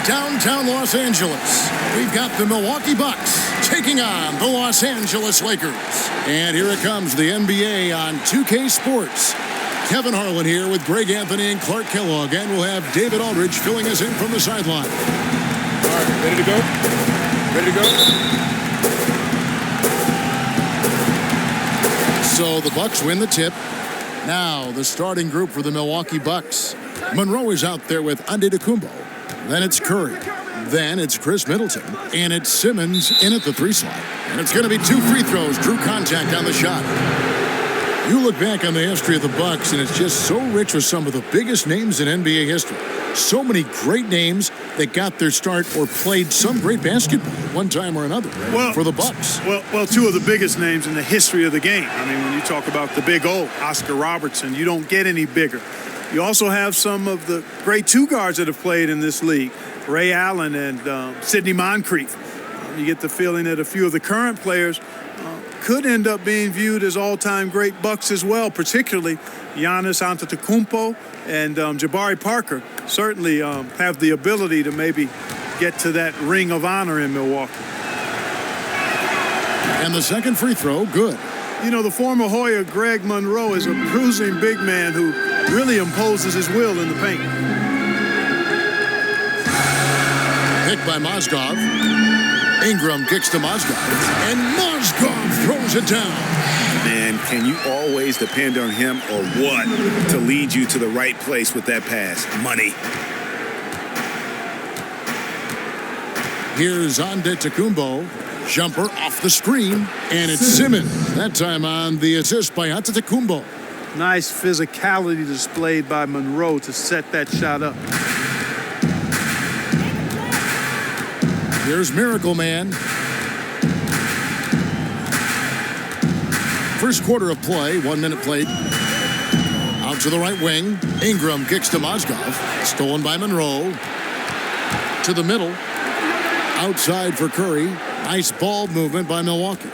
downtown Los Angeles, we've got the Milwaukee Bucks taking on the Los Angeles Lakers. And here it comes, the NBA on 2K Sports. Kevin Harlan here with Greg Anthony and Clark Kellogg, and we'll have David Aldridge filling us in from the sideline. All right, ready to go? Ready to go? So the Bucks win the tip. Now the starting group for the Milwaukee Bucks. Monroe is out there with Antetokounmpo. Then it's Curry. Then it's Chris Middleton. And it's Simmons in at the 3 slot. And it's going to be 2 free throws. Drew contact on the shot. You look back on the history of the Bucks, and it's just so rich with some of the biggest names in NBA history. So many great names that got their start or played some great basketball one time or another for the Bucks. Well, 2 of the biggest names in the history of the game. I mean, when you talk about the big O, Oscar Robertson, you don't get any bigger. You also have some of the great 2 guards that have played in this league, Ray Allen and Sidney Moncrief. You get the feeling that a few of the current players could end up being viewed as all-time great Bucks as well, particularly Giannis Antetokounmpo and Jabari Parker certainly have the ability to maybe get to that ring of honor in Milwaukee. And the second free throw, good. You know, the former Hoya Greg Monroe is a bruising big man who really imposes his will in the paint. Picked by Mozgov. Ingram kicks to Mozgov, and Mozgov throws it down. Man, can you always depend on him or what to lead you to the right place with that pass? Money. Here's Antetokounmpo. Jumper off the screen, and it's Simmons. That time on the assist by Antetokounmpo. Nice physicality displayed by Monroe to set that shot up. Here's Miracle Man. First quarter of play, 1 minute played. Out to the right wing. Ingram kicks to Mozgov. Stolen by Monroe. To the middle. Outside for Curry. Nice ball movement by Milwaukee.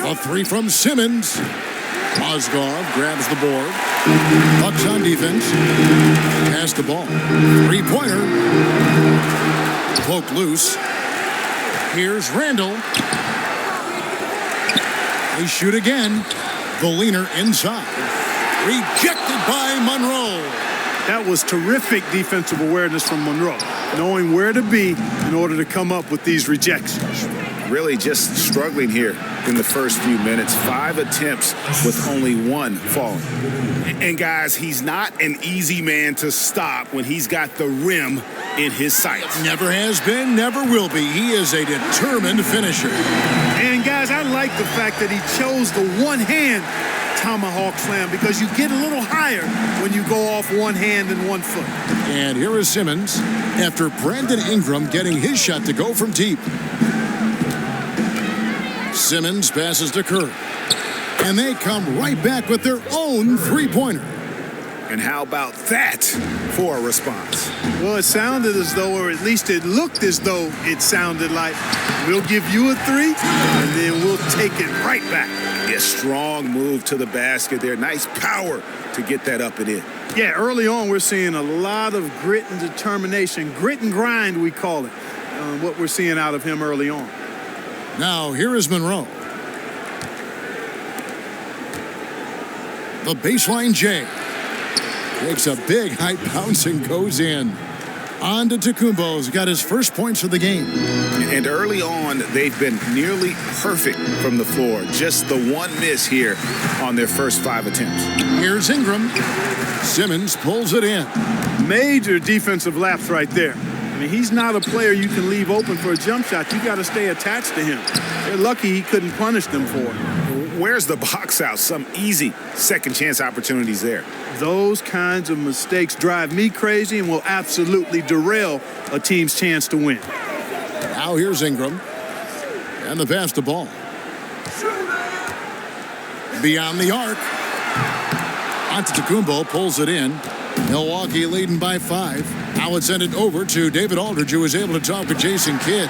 A 3 from Simmons. Mozgov grabs the board. Bucks on defense. Pass the ball. 3-pointer. Poked loose. Here's Randall. They shoot again. The leaner inside. Rejected by Monroe. That was terrific defensive awareness from Monroe, knowing where to be in order to come up with these rejections. Really just struggling here in the first few minutes. 5 attempts with only 1 falling. And guys, he's not an easy man to stop when he's got the rim in his sights. Never has been, never will be. He is a determined finisher. And guys, I like the fact that he chose the one-hand tomahawk slam because you get a little higher when you go off one hand and 1 foot. And here is Simmons after Brandon Ingram getting his shot to go from deep. Simmons passes to Curry. And they come right back with their own 3-pointer. And how about that for a response? Well, it sounded as though, or at least it looked as though it sounded like, we'll give you a 3, and then we'll take it right back. Yeah, strong move to the basket there. Nice power to get that up and in. Yeah, early on we're seeing a lot of grit and determination. Grit and grind, we call it, what we're seeing out of him early on. Now, here is Monroe. The baseline J. Takes a big high bounce and goes in. Antetokounmpo's got his first points of the game. And early on, they've been nearly perfect from the floor. Just the 1 miss here on their first 5 attempts. Here's Ingram. Simmons pulls it in. Major defensive lapse right there. I mean, he's not a player you can leave open for a jump shot. You got to stay attached to him. They're lucky he couldn't punish them for it. Where's the box out? Some easy second chance opportunities there. Those kinds of mistakes drive me crazy and will absolutely derail a team's chance to win. Now here's Ingram. And the pass to ball. Beyond the arc. Antetokounmpo pulls it in. Milwaukee leading by 5. Now it's sent it over to David Aldridge, who was able to talk with Jason Kidd.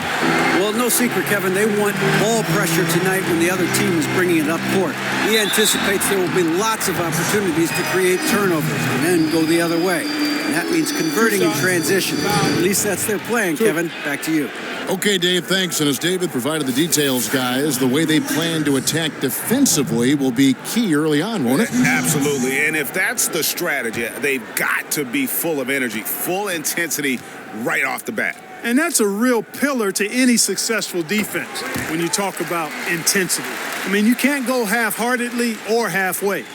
Well, no secret, Kevin. They want ball pressure tonight when the other team is bringing it up court. He anticipates there will be lots of opportunities to create turnovers and then go the other way. And that means converting in transition. At least that's their plan, Kevin. Back to you. Okay, Dave, thanks. And as David provided the details, guys, the way they plan to attack defensively will be key early on, won't it? Absolutely. And if that's the strategy, they've got to be full of energy, full intensity right off the bat. And that's a real pillar to any successful defense when you talk about intensity. I mean, you can't go half-heartedly or halfway.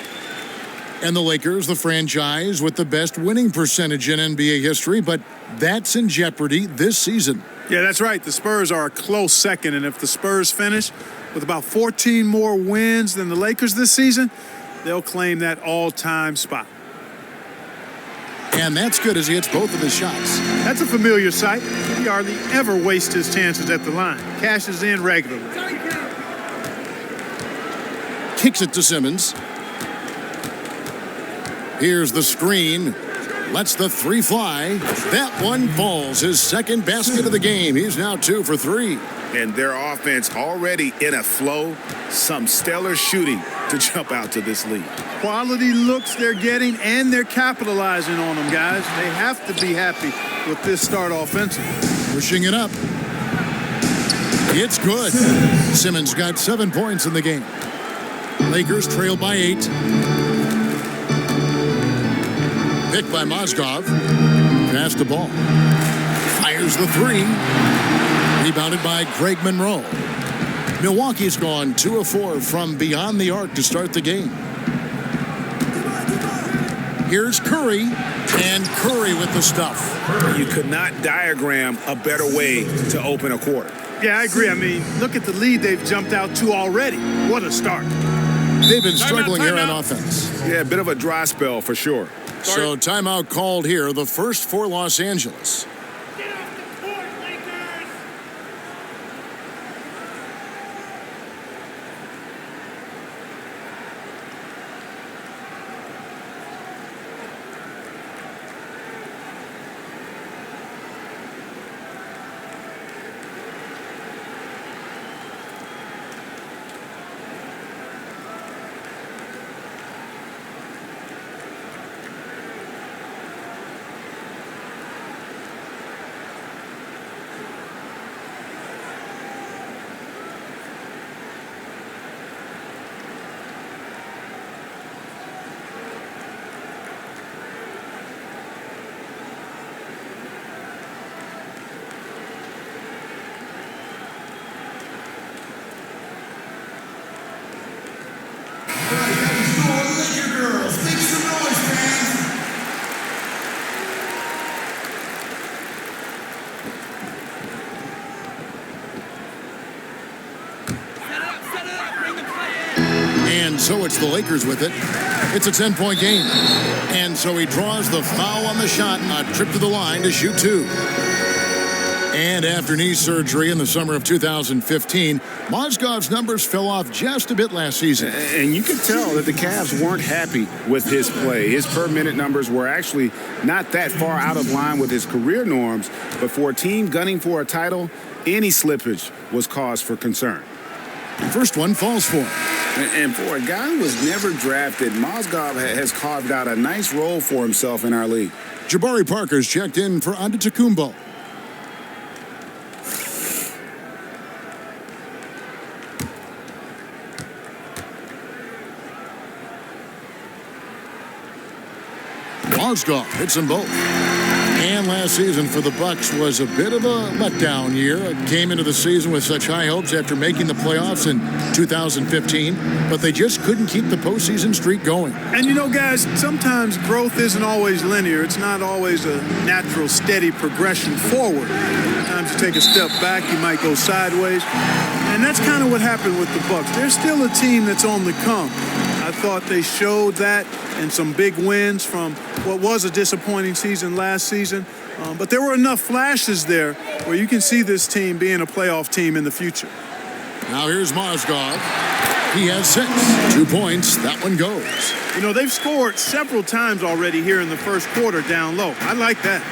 And the Lakers, the franchise with the best winning percentage in NBA history, but that's in jeopardy this season. Yeah, that's right. The Spurs are a close second, and if the Spurs finish with about 14 more wins than the Lakers this season, they'll claim that all-time spot. And that's good as he hits both of his shots. That's a familiar sight. He hardly ever wastes his chances at the line. Cashes in regularly. Kicks it to Simmons. Here's the screen. Lets the three fly. That one falls. His second basket of the game. He's now 2 for 3. And their offense already in a flow. Some stellar shooting to jump out to this lead. Quality looks they're getting, and they're capitalizing on them, guys. They have to be happy with this start offensively. Pushing it up. It's good. Simmons got 7 points in the game. Lakers trail by 8. Picked by Mozgov. Passed the ball. Fires the 3. Rebounded by Greg Monroe. Milwaukee's gone 2 of 4 from beyond the arc to start the game. Here's Curry, and Curry with the stuff. You could not diagram a better way to open a quarter. Yeah, I agree. I mean, look at the lead they've jumped out to already. What a start. They've been struggling here on offense. Yeah, a bit of a dry spell for sure. So timeout called here, the first for Los Angeles. And so it's the Lakers with it. It's a 10-point game. And so he draws the foul on the shot, a trip to the line to shoot 2. And after knee surgery in the summer of 2015, Mozgov's numbers fell off just a bit last season. And you could tell that the Cavs weren't happy with his play. His per-minute numbers were actually not that far out of line with his career norms. But for a team gunning for a title, any slippage was cause for concern. First one falls for him. And for a guy who was never drafted, Mozgov has carved out a nice role for himself in our league. Jabari Parker's checked in for Antetokounmpo. Mozgov hits them both. And last season for the Bucks was a bit of a letdown year. It came into the season with such high hopes after making the playoffs in 2015, but they just couldn't keep the postseason streak going. And you know, guys, sometimes growth isn't always linear. It's not always a natural, steady progression forward. Sometimes you take a step back, you might go sideways. And that's kind of what happened with the Bucks. They're still a team that's on the come. I thought they showed that in some big wins from what was a disappointing season last season. But there were enough flashes there where you can see this team being a playoff team in the future. Now here's Mozgov. He has 6. 2 points. That one goes. You know, they've scored several times already here in the first quarter down low. I like that.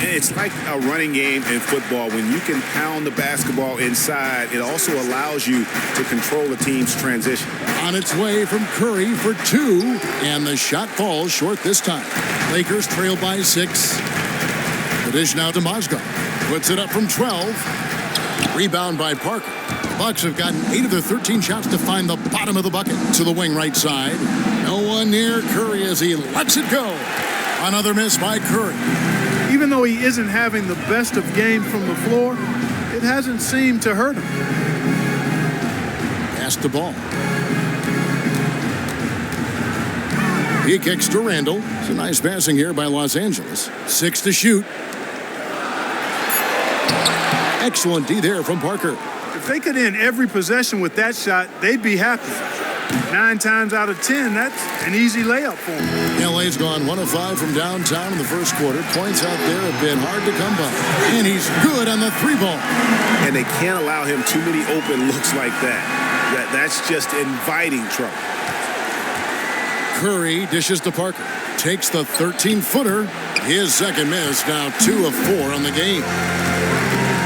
It's like a running game in football. When you can pound the basketball inside, it also allows you to control the team's transition. On its way from Curry for 2, and the shot falls short this time. Lakers trail by 6. The dish now to Mozgov. Puts it up from 12. Rebound by Parker. The Bucks have gotten 8 of their 13 shots to find the bottom of the bucket. To the wing right side. No one near Curry as he lets it go. Another miss by Curry. Even though he isn't having the best of games from the floor, it hasn't seemed to hurt him. Pass the ball. He kicks to Randall. It's a nice passing here by Los Angeles. 6 to shoot. Excellent D there from Parker. If they could end every possession with that shot, they'd be happy. 9 times out of 10, that's an easy layup for them. LA's gone 1 of 5 from downtown in the first quarter. Points out there have been hard to come by. And he's good on the 3-ball. And they can't allow him too many open looks like that. That's just inviting trouble. Curry dishes to Parker. Takes the 13-footer. His second miss, now 2 of 4 on the game.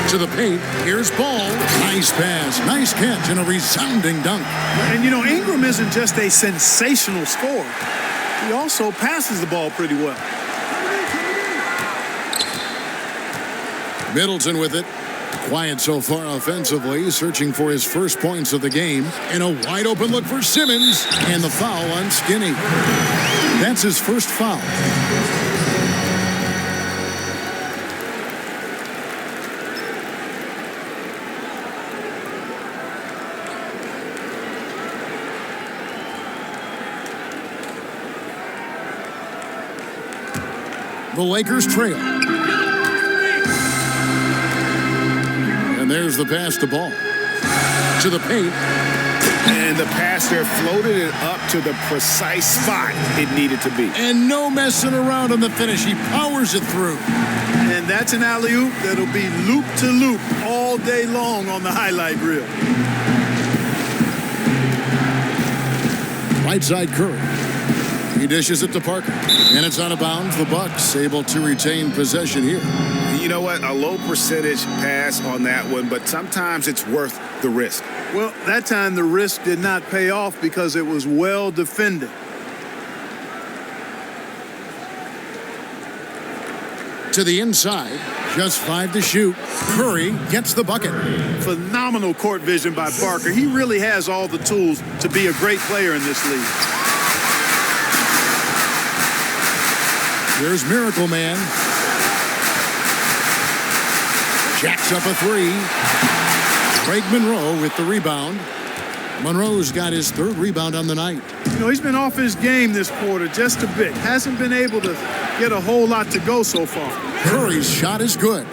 To the paint, here's Ball. Nice pass, nice catch, and a resounding dunk. And you know, Ingram isn't just a sensational scorer. He also passes the ball pretty well. Middleton with it. Quiet so far offensively, searching for his first points of the game. And a wide open look for Simmons. And the foul on Skinny. That's his first foul. The Lakers trail. And there's the pass to Ball. To the paint. And the pass there floated it up to the precise spot it needed to be. And no messing around on the finish. He powers it through. And that's an alley-oop that'll be loop to loop all day long on the highlight reel. Right side Curry. He dishes it to Parker. And it's out of bounds. The Bucks able to retain possession here. You know what? A low percentage pass on that one, but sometimes it's worth the risk. Well, that time the risk did not pay off because it was well defended. To the inside. Just 5 to shoot. Curry gets the bucket. Phenomenal court vision by Parker. He really has all the tools to be a great player in this league. Here's Miracle Man. Jacks up a 3. Craig Monroe with the rebound. Monroe's got his 3rd rebound on the night. You know, he's been off his game this quarter just a bit. Hasn't been able to get a whole lot to go so far. Curry's shot is good.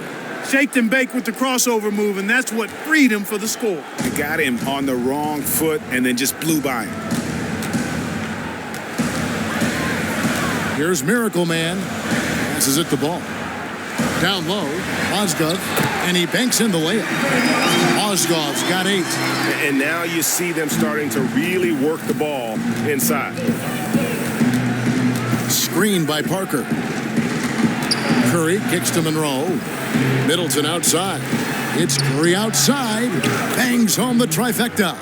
Shaked and baked with the crossover move, and that's what freed him for the score. He got him on the wrong foot and then just blew by him. Here's Miracle Man. Passes it to Ball. Down low, Mozgov, and he banks in the layup. Mozgov's got 8. And now you see them starting to really work the ball inside. Screened by Parker. Curry kicks to Monroe. Middleton outside. It's Curry outside. Bangs home the trifecta.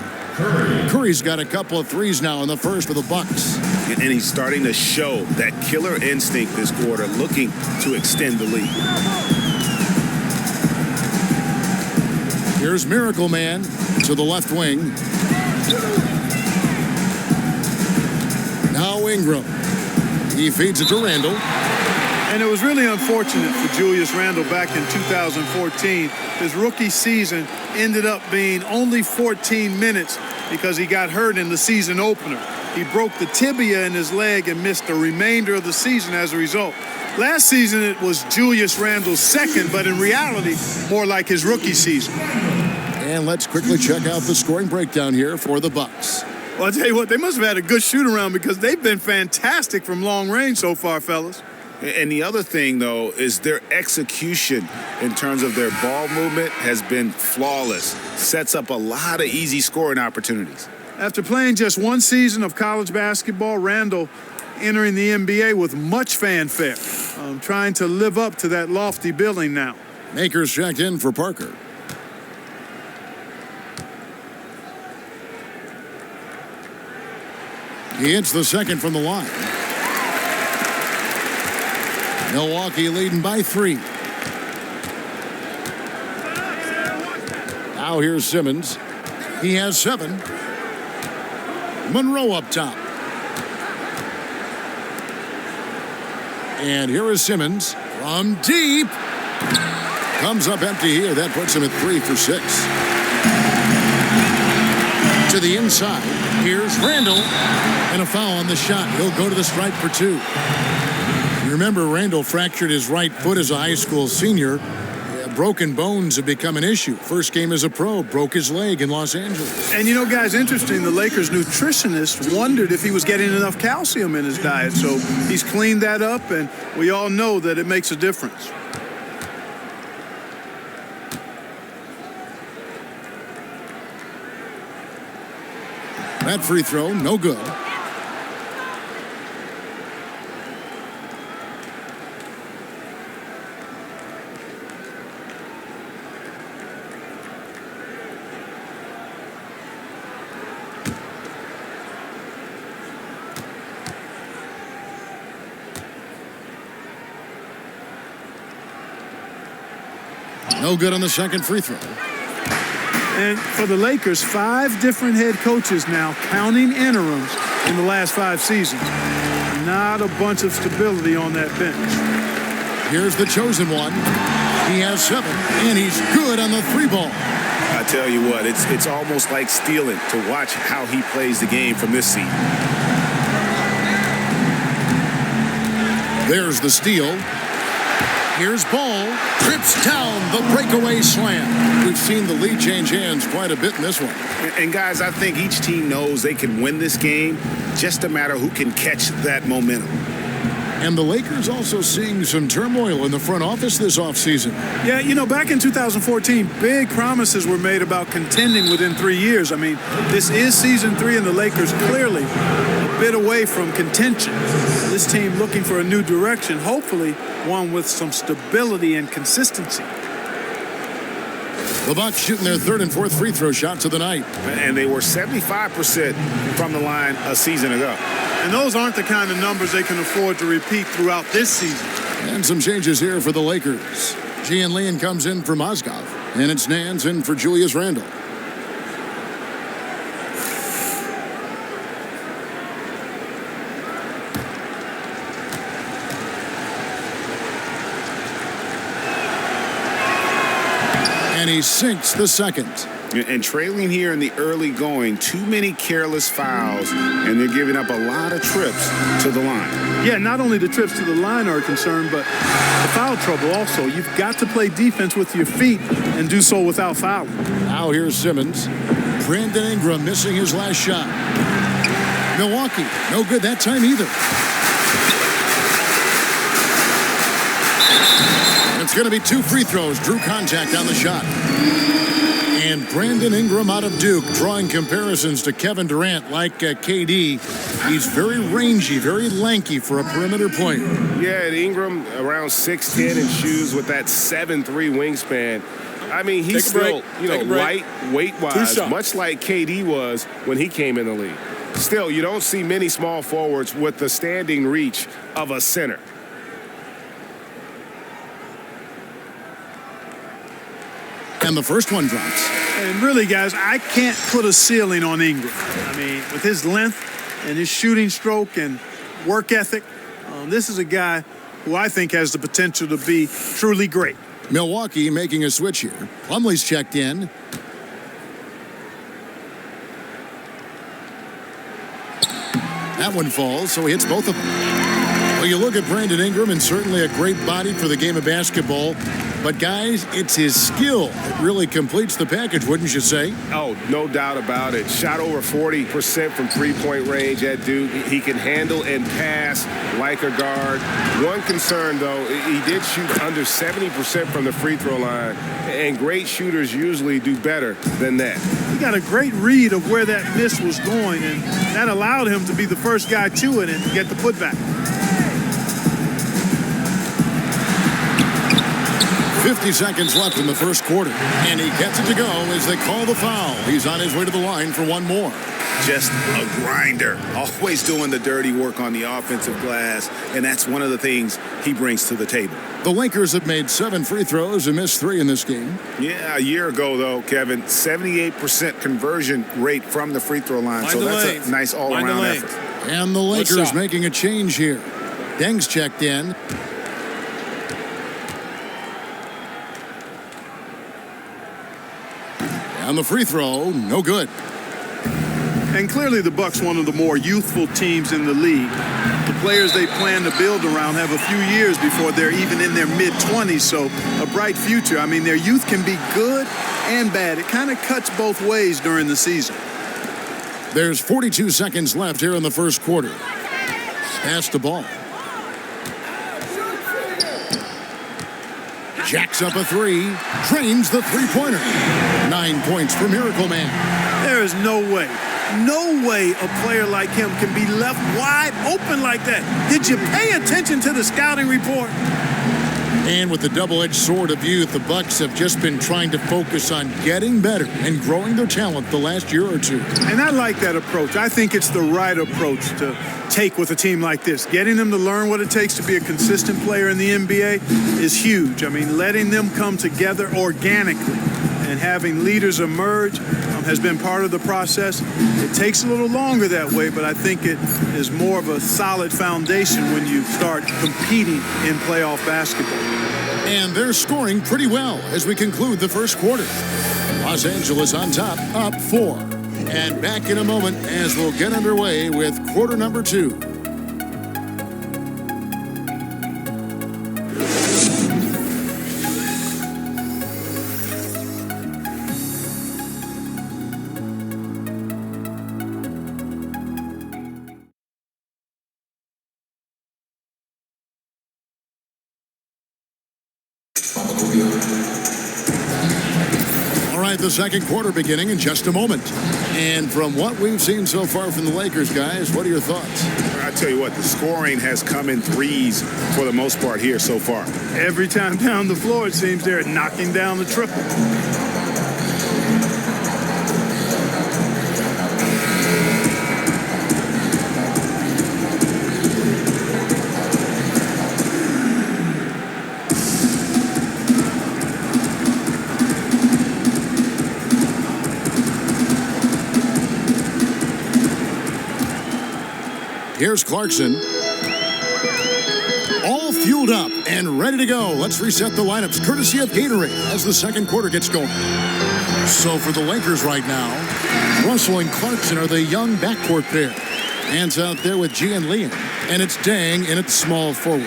Curry's got a couple of threes now in the first for the Bucks. And he's starting to show that killer instinct this quarter, looking to extend the lead. Here's Miracle Man to the left wing. Now Ingram. He feeds it to Randall. And it was really unfortunate for Julius Randle back in 2014. His rookie season ended up being only 14 minutes because he got hurt in the season opener. He broke the tibia in his leg and missed the remainder of the season as a result. Last season, it was Julius Randle's second, but in reality, more like his rookie season. And let's quickly check out the scoring breakdown here for the Bucks. Well, I'll tell you what, they must have had a good shoot-around because they've been fantastic from long range so far, fellas. And the other thing, though, is their execution in terms of their ball movement has been flawless. Sets up a lot of easy scoring opportunities. After playing just one season of college basketball, Randall entering the NBA with much fanfare, trying to live up to that lofty billing now. Makers checked in for Parker. He hits the second from the line. Milwaukee leading by 3. Now here's Simmons. He has 7. Monroe up top. And here is Simmons from deep. Comes up empty here. That puts him at 3 for 6. To the inside. Here's Randall. And a foul on the shot. He'll go to the stripe for 2. Remember, Randall fractured his right foot as a high school senior. Broken bones have become an issue. First game as a pro, broke his leg in Los Angeles. And you know, guys, interesting, the Lakers nutritionist wondered if he was getting enough calcium in his diet. So he's cleaned that up, and we all know that it makes a difference. That free throw, no good. No good on the second free throw. And for the Lakers, 5 different head coaches now, counting interims in the last 5 seasons. Not a bunch of stability on that bench. Here's the chosen one. He has 7, and he's good on the 3 ball. I tell you what, it's almost like stealing to watch how he plays the game from this seat. There's the steal. Here's Ball. Trips down the breakaway slam. We've seen the lead change hands quite a bit in this one. And guys, I think each team knows they can win this game. Just a matter who can catch that momentum. And the Lakers also seeing some turmoil in the front office this offseason. Yeah, you know, back in 2014, big promises were made about contending within 3 years. I mean, this is season 3, and the Lakers clearly a bit away from contention. This team looking for a new direction, hopefully one with some stability and consistency. The Bucks shooting their 3rd and 4th free throw shots of the night. And they were 75% from the line a season ago. And those aren't the kind of numbers they can afford to repeat throughout this season. And some changes here for the Lakers. Gian Leon comes in for Mozgov, and it's Nance in for Julius Randle. And he sinks the second. And trailing here in the early going, too many careless fouls, and they're giving up a lot of trips to the line. Yeah, not only the trips to the line are a concern, but the foul trouble also. You've got to play defense with your feet and do so without fouling. Now here's Simmons. Brandon Ingram missing his last shot. Milwaukee, no good that time either. It's going to be 2 free throws. Drew contact on the shot. And Brandon Ingram out of Duke, drawing comparisons to Kevin Durant like KD. He's very rangy, very lanky for a perimeter player. Yeah, and Ingram around 6'10" in shoes with that 7'3" wingspan. I mean, he's still, light weight-wise, much like KD was when he came in the league. Still, you don't see many small forwards with the standing reach of a center. And the first one drops. And really, guys, I can't put a ceiling on Ingram. I mean, with his length and his shooting stroke and work ethic, this is a guy who I think has the potential to be truly great. Milwaukee making a switch here. Plumlee's checked in. That one falls, so he hits both of them. Well, you look at Brandon Ingram, and certainly a great body for the game of basketball. But, guys, it's his skill that really completes the package, wouldn't you say? Oh, no doubt about it. Shot over 40% from three-point range, that dude. He can handle and pass like a guard. One concern, though, he did shoot under 70% from the free throw line, and great shooters usually do better than that. He got a great read of where that miss was going, and that allowed him to be the first guy to it and get the putback. 50 seconds left in the first quarter, and he gets it to go as they call the foul. He's on his way to the line for one more. Just a grinder, always doing the dirty work on the offensive glass, and that's one of the things he brings to the table. The Lakers have made 7 free throws and missed 3 in this game. Yeah, a year ago, though, Kevin, 78% conversion rate from the free throw line, so that's a nice all-around effort. And the Lakers making a change here. Deng's checked in. And the free throw, no good. And clearly the Bucks, one of the more youthful teams in the league. The players they plan to build around have a few years before they're even in their mid-20s, so a bright future. I mean, their youth can be good and bad. It kind of cuts both ways during the season. There's 42 seconds left here in the first quarter. Pass the ball. Jacks up a 3, drains the three-pointer. 9 points for Miracle Man. There is no way a player like him can be left wide open like that. Did you pay attention to the scouting report? And with the double-edged sword of youth, the Bucks have just been trying to focus on getting better and growing their talent the last year or two. And I like that approach. I think it's the right approach to take with a team like this. Getting them to learn what it takes to be a consistent player in the NBA is huge. I mean, letting them come together organically and having leaders emerge has been part of the process. It takes a little longer that way, but I think it is more of a solid foundation when you start competing in playoff basketball. And they're scoring pretty well as we conclude the first quarter. Los Angeles on top, up 4. And back in a moment as we'll get underway with quarter number 2. All right, the second quarter beginning in just a moment. And from what we've seen so far from the Lakers, guys, what are your thoughts? I tell you what, the scoring has come in threes for the most part here so far. Every time down the floor, it seems they're knocking down the triple. Here's Clarkson. All fueled up and ready to go. Let's reset the lineups courtesy of Gatorade as the second quarter gets going. So for the Lakers right now, Russell and Clarkson are the young backcourt pair. Hands out there with G and Liam. And it's Deng in at small forward.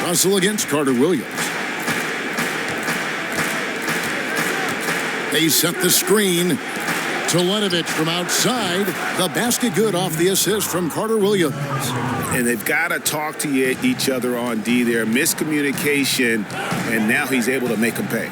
Russell against Carter Williams. They set the screen. Telenovich from outside. The basket good off the assist from Carter Williams. And they've got to talk to each other on D there. Miscommunication, and now he's able to make them pay.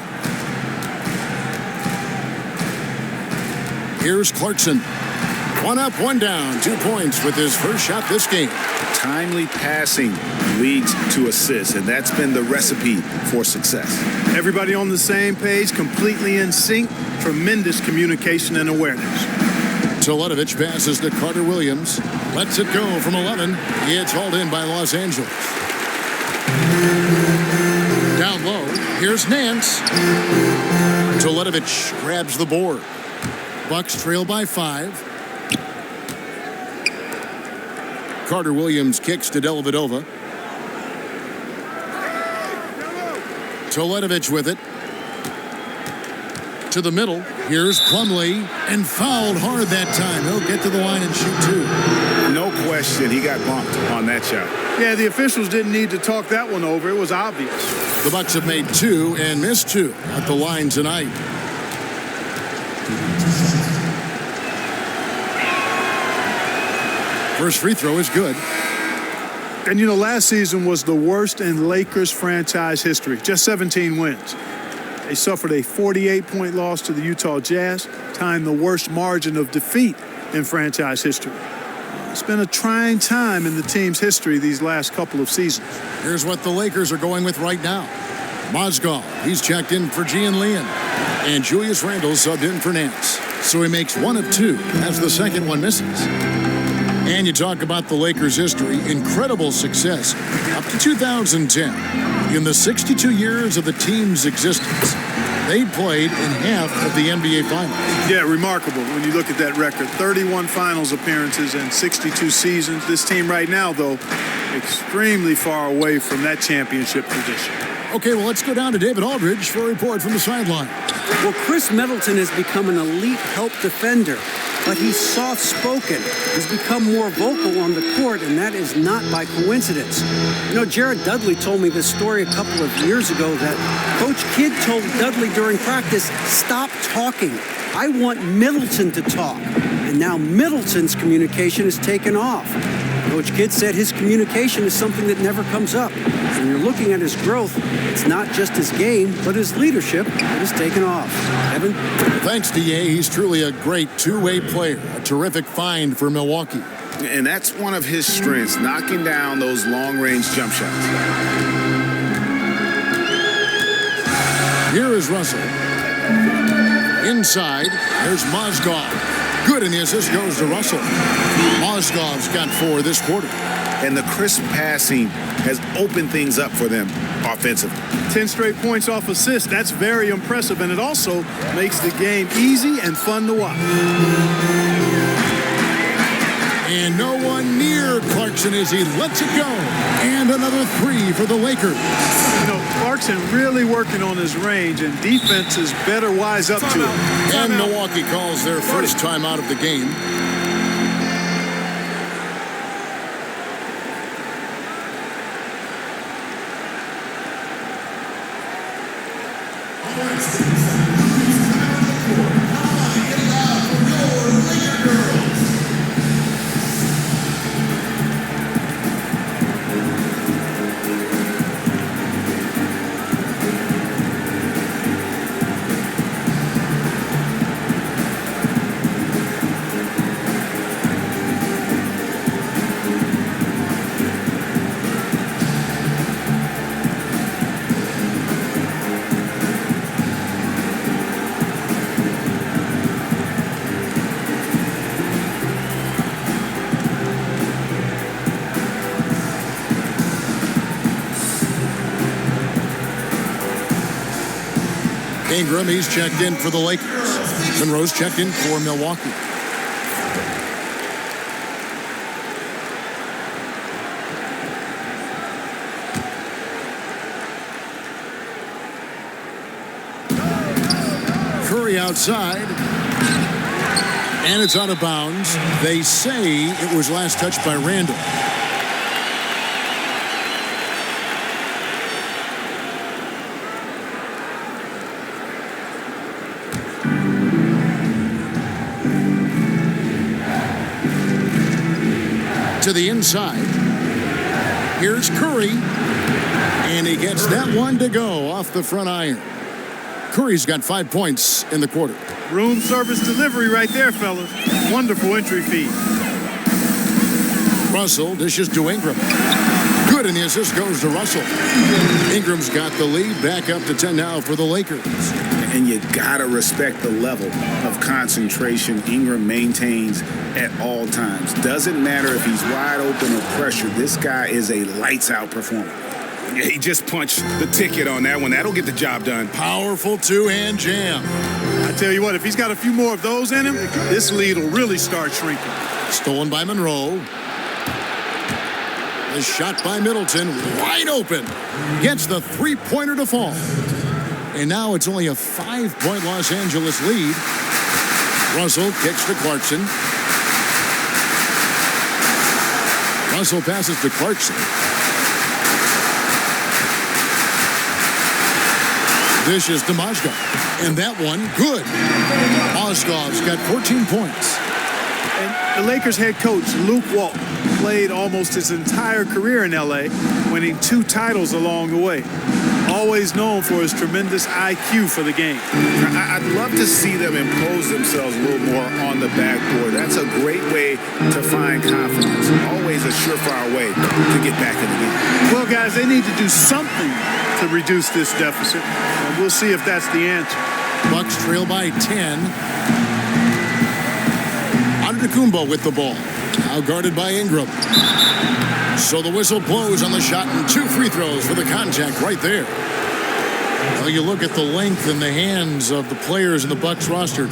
Here's Clarkson. 1 up, 1 down. 2 points with his first shot this game. Timely passing leads to assists, and that's been the recipe for success. Everybody on the same page, completely in sync. Tremendous communication and awareness. Telenovich passes to Carter Williams. Lets it go from 11. It's hauled in by Los Angeles. Down low, here's Nance. Telenovich grabs the board. Bucks trail by 5. Carter Williams kicks to Dellavedova. Telenovich with it. to the middle. Here's Plumlee, and fouled hard that time. He'll get to the line and shoot two. No question, he got bumped on that shot. Yeah, the officials didn't need to talk that one over. It was obvious. The Bucks have made two and missed two at the line tonight. First free throw is good. And, you know, last season was the worst in Lakers franchise history. Just 17 wins. They suffered a 48-point loss to the Utah Jazz, tying the worst margin of defeat in franchise history. It's been a trying time in the team's history these last couple of seasons. Here's what the Lakers are going with right now. Mozgov, he's checked in for Gian Leon. And Julius Randle subbed in for Nance. So he makes one of two as the second one misses. And you talk about the Lakers' history, incredible success up to 2010. In the 62 years of the team's existence, they played in half of the NBA Finals. Yeah, remarkable when you look at that record. 31 Finals appearances in 62 seasons. This team right now, though, extremely far away from that championship tradition. Okay, well, let's go down to David Aldridge for a report from the sideline. Well, Chris Middleton has become an elite help defender, but he's soft-spoken. He's become more vocal on the court, and that is not by coincidence. You know, Jared Dudley told me this story a couple of years ago that Coach Kidd told Dudley during practice, stop talking. I want Middleton to talk. And now Middleton's communication has taken off. Coach Kidd said his communication is something that never comes up. When you're looking at his growth, it's not just his game, but his leadership that has taken off. Evan? Thanks, D.A. He's truly a great two-way player, a terrific find for Milwaukee. And that's one of his strengths, knocking down those long-range jump shots. Here is Russell. Inside, there's Mozgov. Good, and the assist goes to Russell. Mozgov's got 4 this quarter. And the crisp passing has opened things up for them offensively. 10 straight points off assists. That's very impressive, and it also makes the game easy and fun to watch. And no one near Clarkson as he lets it go. And another 3 for the Lakers. You know, Clarkson really working on his range, and defenses better wise up to it. And Milwaukee calls their first timeout of the game. Ingram, he's checked in for the Lakers. Monroe's checked in for Milwaukee. Curry outside. And it's out of bounds. They say it was last touched by Randle. To the inside. Here's Curry. And he gets that one to go off the front iron. Curry's got 5 points in the quarter. Room service delivery right there, fellas. Wonderful entry feed. Russell dishes to Ingram. Good, and the assist goes to Russell. Ingram's got the lead, back up to 10 now for the Lakers. And you gotta respect the level of concentration Ingram maintains at all times. Doesn't matter if he's wide open or pressured. This guy is a lights-out performer. Yeah, he just punched the ticket on that one. That'll get the job done. Powerful two-hand jam. I tell you what, if he's got a few more of those in him, this lead will really start shrinking. Stolen by Monroe. The shot by Middleton, wide open. Gets the three-pointer to fall. And now it's only a 5-point Los Angeles lead. Russell kicks to Clarkson. Russell passes to Clarkson. Dishes to Mozgov. And that one, good. Mozgov's got 14 points. And the Lakers head coach, Luke Walton, played almost his entire career in L.A., winning 2 titles along the way. Always known for his tremendous IQ for the game. I'd love to see them impose themselves a little more on the backboard. That's a great way to find confidence. Always a surefire way to get back in the game. Well, guys, they need to do something to reduce this deficit. And we'll see if that's the answer. Bucks trail by 10. Antetokounmpo with the ball. Now guarded by Ingram. So the whistle blows on the shot and 2 free throws for the contact right there. Well, you look at the length and the hands of the players in the Bucks roster.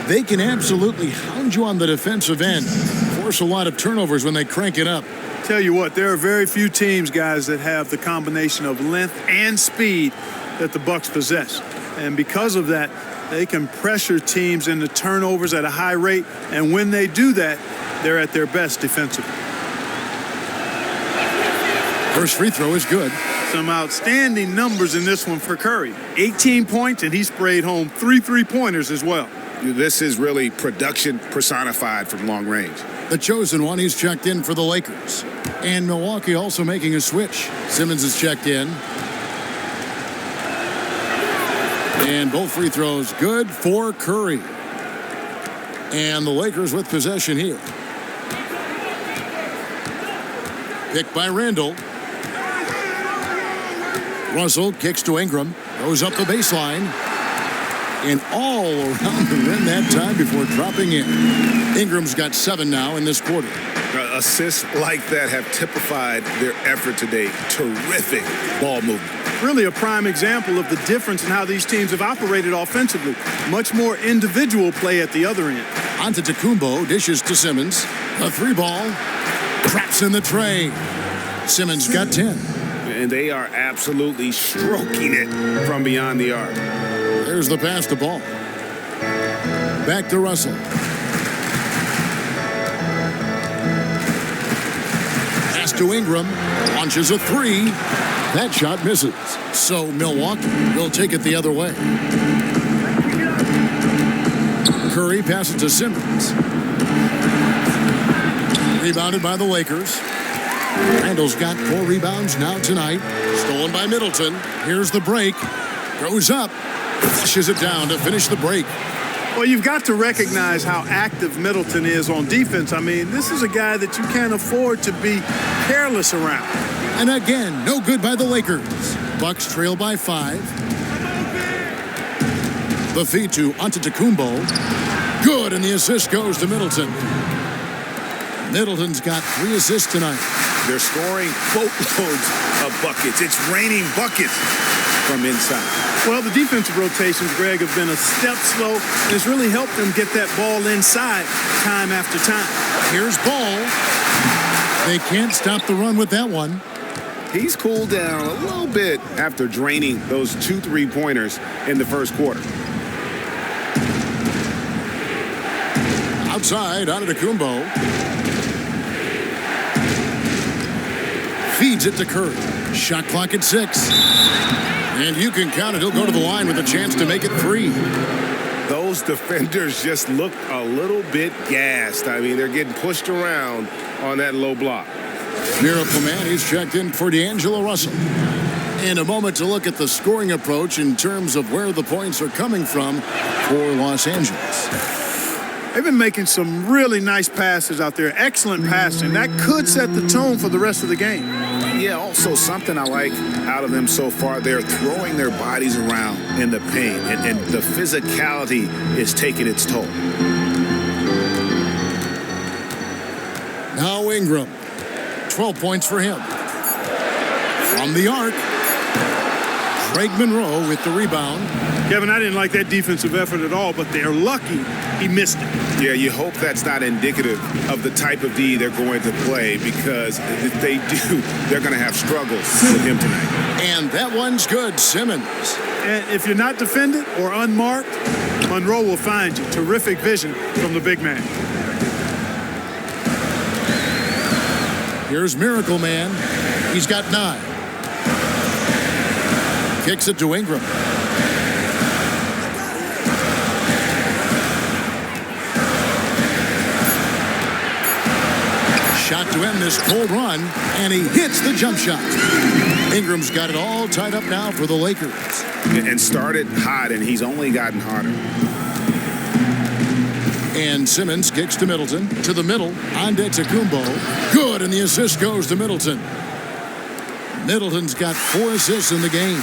They can absolutely hound you on the defensive end. Force a lot of turnovers when they crank it up. Tell you what, there are very few teams, guys, that have the combination of length and speed that the Bucks possess. And because of that, they can pressure teams into turnovers at a high rate. And when they do that, they're at their best defensively. First free throw is good. Some outstanding numbers in this one for Curry. 18 points, and he sprayed home 3 3-pointers as well. This is really production personified from long range. The chosen one, he's checked in for the Lakers. And Milwaukee also making a switch. Simmons is checked in. And both free throws good for Curry. And the Lakers with possession here. Picked by Randall. Russell kicks to Ingram. Goes up the baseline. And all around the rim that time before dropping in. Ingram's got 7 now in this quarter. Assists like that have typified their effort today. Terrific ball movement. Really a prime example of the difference in how these teams have operated offensively. Much more individual play at the other end. Antetokounmpo dishes to Simmons. A 3-ball. Traps in the tray. Simmons got 10. And they are absolutely stroking it from beyond the arc. There's the pass to Ball. Back to Russell. Pass to Ingram. Launches a 3. That shot misses. So Milwaukee will take it the other way. Curry passes to Simmons. Rebounded by the Lakers. Randall's got 4 rebounds now tonight. Stolen by Middleton. Here's the break. Goes up. Flushes it down to finish the break. Well, you've got to recognize how active Middleton is on defense. I mean, this is a guy that you can't afford to be careless around. And again, no good by the Lakers. Bucks trail by 5. The feed to Antetokounmpo. Good, and the assist goes to Middleton. Middleton's got 3 assists tonight. They're scoring boatloads of buckets. It's raining buckets from inside. Well, the defensive rotations, Greg, have been a step slow, and it's really helped them get that ball inside time after time. Here's Ball. They can't stop the run with that one. He's cooled down a little bit after draining those 2 3-pointers in the first quarter. Outside, Antetokounmpo. Feeds it to Curry. Shot clock at 6. And you can count it. He'll go to the line with a chance to make it 3. Those defenders just look a little bit gassed. I mean, they're getting pushed around on that low block. Miracle Man, he's checked in for D'Angelo Russell. In a moment to look at the scoring approach in terms of where the points are coming from for Los Angeles. They've been making some really nice passes out there. Excellent passing. That could set the tone for the rest of the game. Yeah, also something I like out of them so far, they're throwing their bodies around in the paint, and the physicality is taking its toll. Now Ingram. 12 points for him. From the arc, Greg Monroe with the rebound. Kevin, I didn't like that defensive effort at all, but they're lucky he missed it. Yeah, you hope that's not indicative of the type of D they're going to play, because if they do, they're going to have struggles with him tonight. And that one's good. Simmons And if you're not defended or unmarked, Monroe will find you. Terrific vision from the big man. Here's Miracle Man. He's got 9. Kicks it to Ingram. Shot to end this cold run, and he hits the jump shot. Ingram's got it all tied up now for the Lakers. And started hot, and he's only gotten hotter. And Simmons kicks to Middleton. To the middle, Antetokounmpo. Good, and the assist goes to Middleton. Middleton's got 4 assists in the game.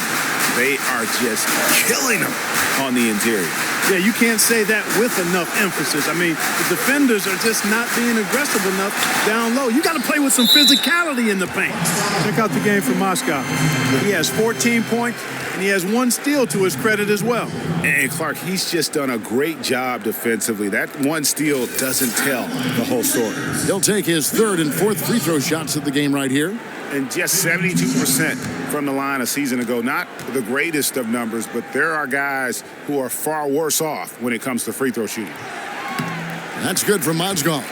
They are just killing him on the interior. Yeah, you can't say that with enough emphasis. I mean, the defenders are just not being aggressive enough down low. You got to play with some physicality in the paint. Check out the game from Moscow. He has 14 points, and he has 1 steal to his credit as well. And Clark, he's just done a great job defensively. That 1 steal doesn't tell the whole story. He'll take his 3rd and 4th free throw shots of the game right here. And just 72% from the line a season ago. Not the greatest of numbers, but there are guys who are far worse off when it comes to free throw shooting. That's good from Mozgov.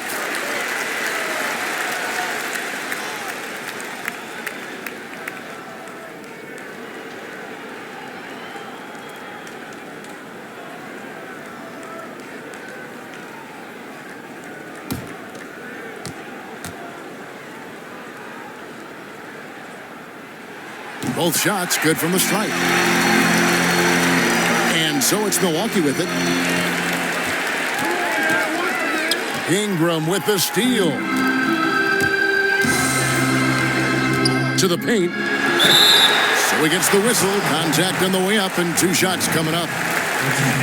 Both shots good from the stripe. And so it's Milwaukee with it. Ingram with the steal. To the paint. So he gets the whistle. Contact on the way up and 2 shots coming up.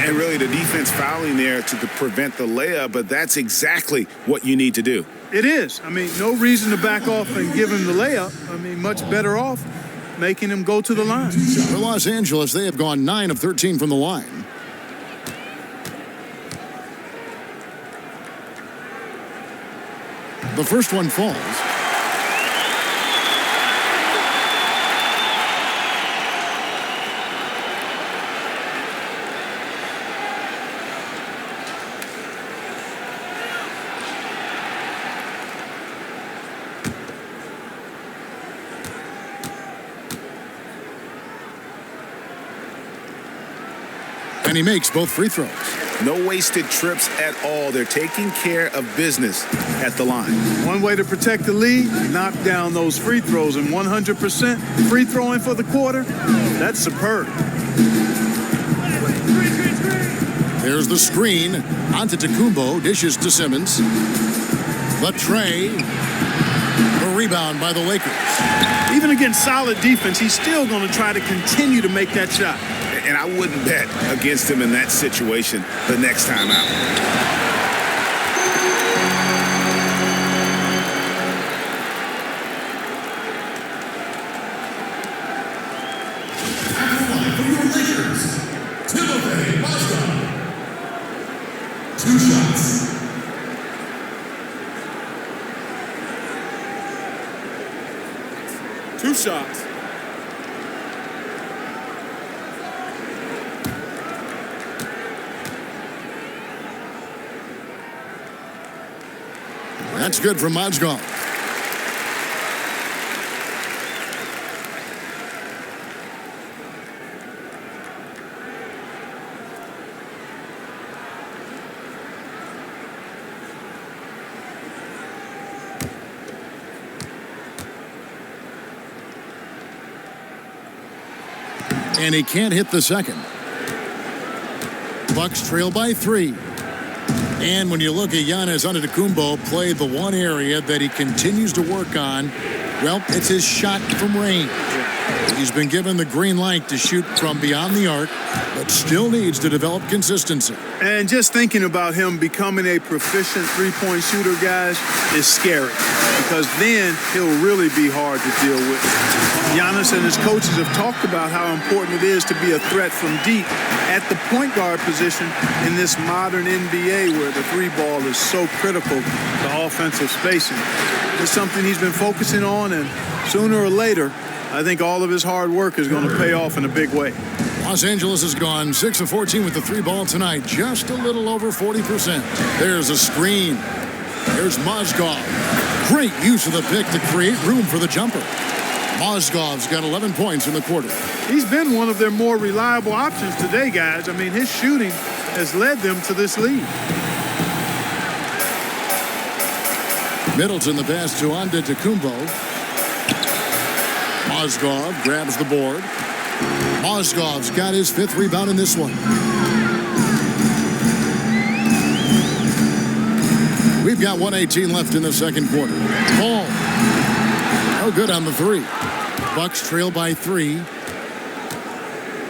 And really the defense fouling there to prevent the layup, but that's exactly what you need to do. It is. I mean, no reason to back off and give him the layup. I mean, much better off making him go to the line. For Los Angeles, they have gone 9 of 13 from the line. The first one falls. And he makes both free throws. No wasted trips at all. They're taking care of business at the line. One way to protect the lead, knock down those free throws, and 100% free throwing for the quarter, that's superb. There's the screen. Antetokounmpo dishes to Simmons. The tray. The rebound by the Lakers. Even against solid defense, he's still going to try to continue to make that shot. And I wouldn't bet against him in that situation the next time out. Two shots. Two shots. That's good from Mozgov. And he can't hit the second. Bucks trail by 3. And when you look at Giannis Antetokounmpo play the one area that he continues to work on, well, it's his shot from range. He's been given the green light to shoot from beyond the arc, but still needs to develop consistency. And just thinking about him becoming a proficient three-point shooter, guys, is scary, because then he'll really be hard to deal with. Giannis and his coaches have talked about how important it is to be a threat from deep at the point guard position in this modern NBA where the three ball is so critical to offensive spacing. It's something he's been focusing on, and sooner or later, I think all of his hard work is going to pay off in a big way. Los Angeles has gone 6 of 14 with the 3-ball tonight, just a little over 40%. There's a screen. There's Mozgov. Great use of the pick to create room for the jumper. Mozgov's got 11 points in the quarter. He's been one of their more reliable options today, guys. I mean, his shooting has led them to this lead. Middleton the pass to Antetokounmpo. Mozgov grabs the board. Mozgov's got his 5th rebound in this one. We've got 1:18 left in the second quarter. Ball. No good on the 3. Bucks trail by 3.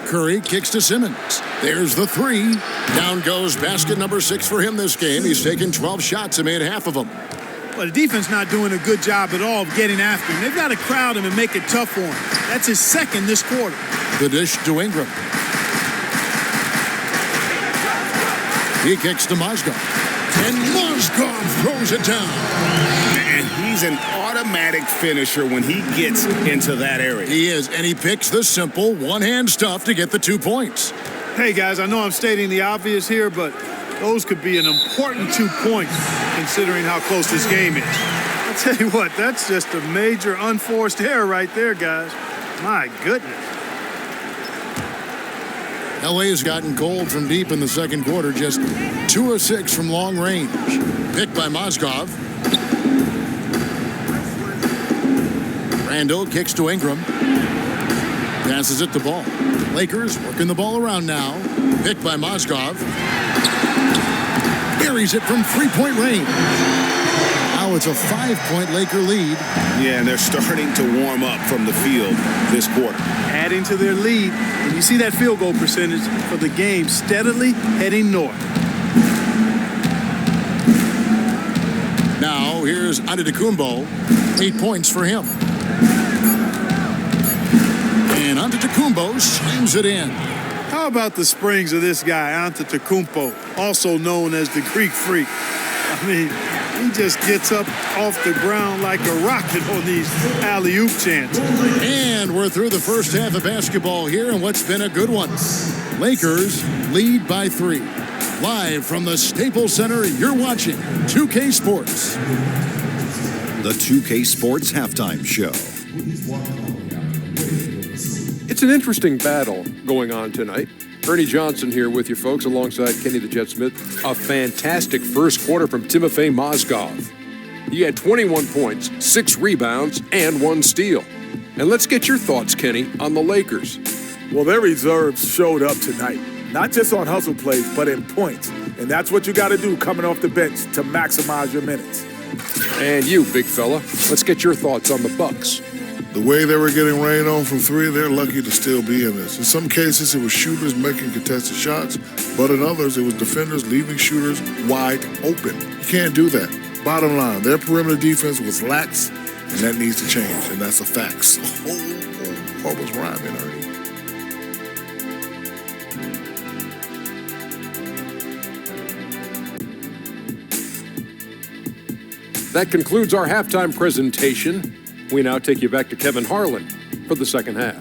Curry kicks to Simmons. There's the 3. Down goes basket number 6 for him this game. He's taken 12 shots and made half of them. Well, the defense not doing a good job at all of getting after him. They've got to crowd him and make it tough for him. That's his 2nd this quarter. The dish to Ingram. He kicks to Mozgov. And Mozgov throws it down. And he's an automatic finisher when he gets into that area. He is, and he picks the simple one-hand stuff to get the 2 points. Hey, guys, I know I'm stating the obvious here, but those could be an important 2 points considering how close this game is. I'll tell you what, that's just a major unforced error right there, guys. My goodness. LA has gotten cold from deep in the second quarter, just 2 of 6 from long range. Picked by Mozgov. Randall kicks to Ingram. Passes it to Ball. Lakers working the ball around now. Picked by Mozgov. Buries it from 3-point range. Now it's a 5-point Laker lead. Yeah, and they're starting to warm up from the field this quarter. Adding to their lead, and you see that field goal percentage for the game steadily heading north. Now here's Antetokounmpo. 8 points for him. And Antetokounmpo slams it in. How about the springs of this guy, Antetokounmpo, also known as the Greek Freak? I mean, he just gets up off the ground like a rocket on these alley-oop chances. And we're through the first half of basketball here in what's been a good one. Lakers lead by 3. Live from the Staples Center, you're watching 2K Sports. The 2K Sports Halftime Show. It's an interesting battle going on tonight. Ernie Johnson here with you folks alongside Kenny the Jet Smith. A fantastic first quarter from Timofey Mozgov. He had 21 points, 6 rebounds, and 1 steal. And let's get your thoughts, Kenny, on the Lakers. Well, their reserves showed up tonight, not just on hustle plays, but in points. And that's what you got to do coming off the bench to maximize your minutes. And you, big fella, let's get your thoughts on the Bucks. The way they were getting rain on from 3, they're lucky to still be in this. In some cases, it was shooters making contested shots, but in others, it was defenders leaving shooters wide open. You can't do that. Bottom line, their perimeter defense was lax, and that needs to change, and that's a fact. What was rhyming, Ernie? That concludes our halftime presentation. We now take you back to Kevin Harlan for the second half.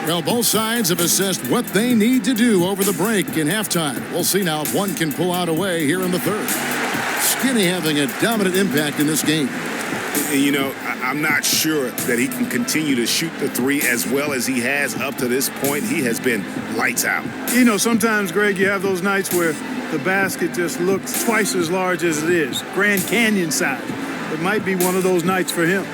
Well, both sides have assessed what they need to do over the break in halftime. We'll see now if one can pull out a way here in the third. Skinny having a dominant impact in this game. And, you know, I'm not sure that he can continue to shoot the 3 as well as he has up to this point. He has been lights out. You know, sometimes, Greg, you have those nights where the basket just looks twice as large as it is. Grand Canyon size. It might be one of those nights for him.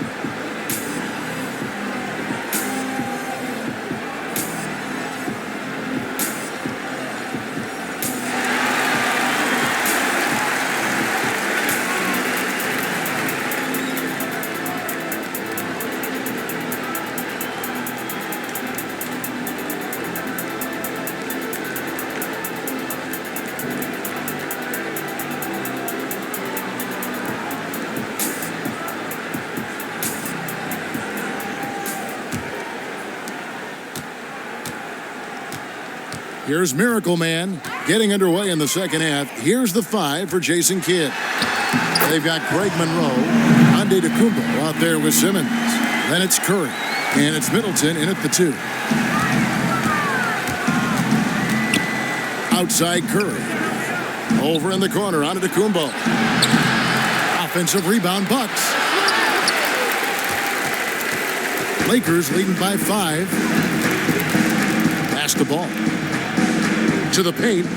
Here's Miracle Man. Getting underway in the second half. Here's the 5 for Jason Kidd. They've got Greg Monroe, Antetokounmpo out there with Simmons. Then it's Curry, and it's Middleton in at the 2. Outside Curry. Over in the corner, Antetokounmpo. Offensive rebound, Bucks. Lakers leading by 5. Pass the ball to the paint.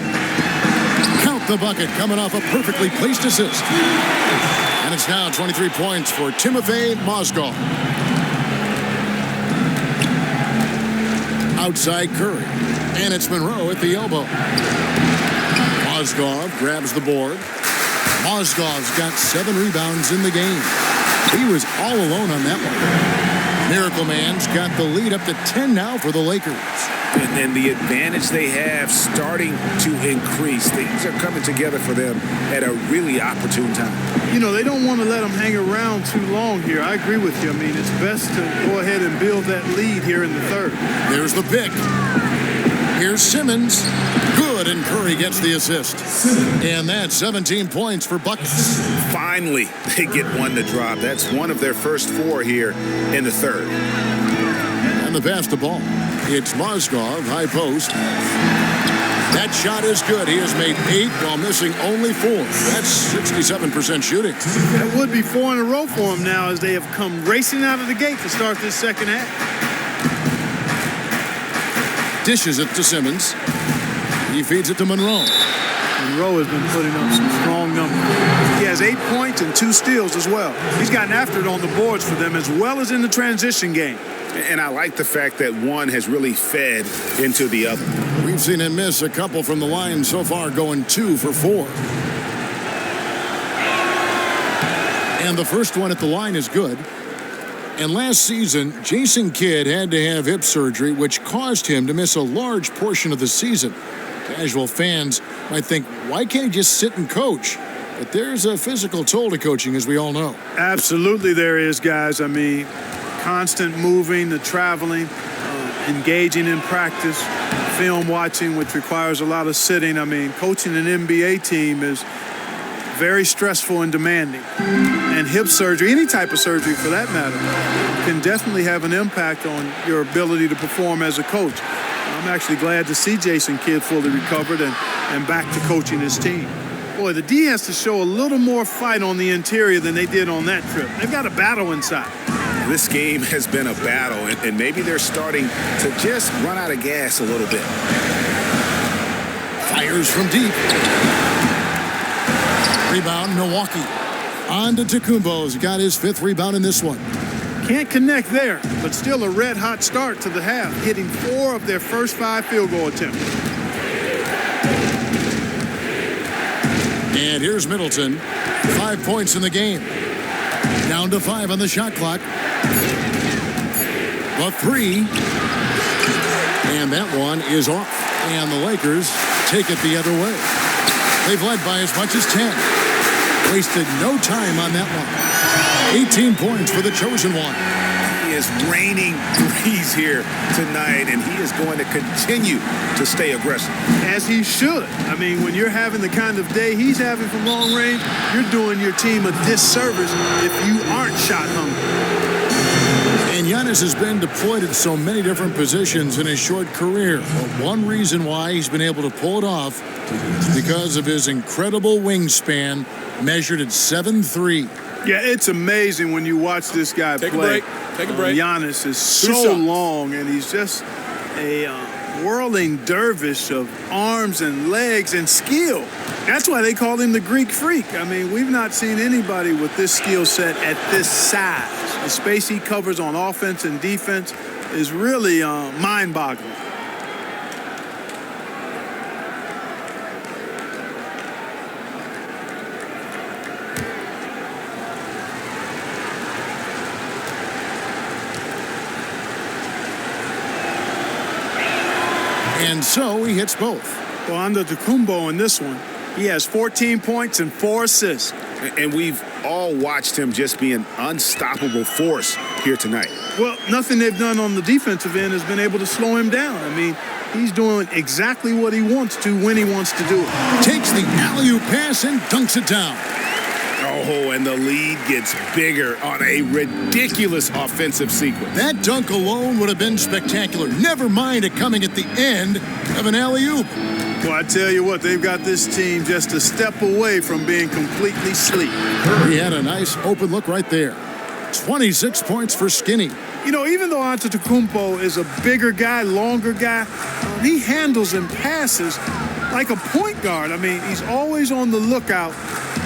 Count the bucket coming off a perfectly placed assist. And it's now 23 points for Timofey Mozgov. Outside Curry. And it's Monroe at the elbow. Mozgov grabs the board. Mozgov's got 7 rebounds in the game. He was all alone on that one. Miracle Man's got the lead up to 10 now for the Lakers. And the advantage they have starting to increase. Things are coming together for them at a really opportune time. You know, they don't want to let them hang around too long here. I agree with you. I mean, it's best to go ahead and build that lead here in the third. There's the pick. Here's Simmons. Good, and Curry gets the assist. And that's 17 points for Bucks. Finally, they get one to drop. That's one of their first 4 here in the third. And the pass the ball. It's Mozgov, high post. That shot is good. He has made 8 while missing only 4. That's 67% shooting. That would be 4 in a row for him now as they have come racing out of the gate to start this second half. Dishes it to Simmons. He feeds it to Monroe. Monroe has been putting up some strong numbers. He has 8 points and 2 steals as well. He's gotten after it on the boards for them as well as in the transition game. And I like the fact that one has really fed into the other. We've seen him miss a couple from the line so far, going 2 for 4. And the first one at the line is good. And last season, Jason Kidd had to have hip surgery, which caused him to miss a large portion of the season. Casual fans might think, why can't he just sit and coach? But there's a physical toll to coaching, as we all know. Absolutely there is, guys. I mean, constant moving, the traveling, engaging in practice, film watching, which requires a lot of sitting. I mean, coaching an NBA team is very stressful and demanding. And hip surgery, any type of surgery for that matter, can definitely have an impact on your ability to perform as a coach. I'm actually glad to see Jason Kidd fully recovered and back to coaching his team. Boy, the D has to show a little more fight on the interior than they did on that trip. They've got a battle inside. This game has been a battle, and maybe they're starting to just run out of gas a little bit. Fires from deep. Rebound, Milwaukee. Antetokounmpo's got his 5th rebound in this one. Can't connect there, but still a red-hot start to the half, hitting 4 of their first 5 field goal attempts. And here's Middleton. 5 points in the game. Down to 5 on the shot clock. The 3. And that one is off. And the Lakers take it the other way. They've led by as much as 10. Wasted no time on that one. 18 points for the chosen one. He is raining threes here tonight, and he is going to continue to stay aggressive. As he should. I mean, when you're having the kind of day he's having from long range, you're doing your team a disservice if you aren't shot hungry. And Giannis has been deployed at so many different positions in his short career. But one reason why he's been able to pull it off is because of his incredible wingspan, measured at 7'3". Yeah, it's amazing when you watch this guy play. Take a break. Giannis is so long, and he's just a whirling dervish of arms and legs and skill. That's why they call him the Greek Freak. I mean, we've not seen anybody with this skill set at this size. The space he covers on offense and defense is really mind-boggling. And so he hits both. Well, Antetokounmpo in this one, he has 14 points and 4 assists. And we've all watched him just be an unstoppable force here tonight. Well, nothing they've done on the defensive end has been able to slow him down. I mean, He's doing exactly what he wants to when he wants to do it. Takes the alley-oop pass and dunks it down. Oh, and the lead gets bigger on a ridiculous offensive sequence. That dunk alone would have been spectacular. Never mind it coming at the end of an alley-oop. Well, I tell you what, they've got this team just a step away from being completely asleep. He had a nice open look right there. 26 points for Skinny. You know, even though Antetokounmpo is a bigger guy, longer guy, he handles and passes like a point guard. I mean, he's always on the lookout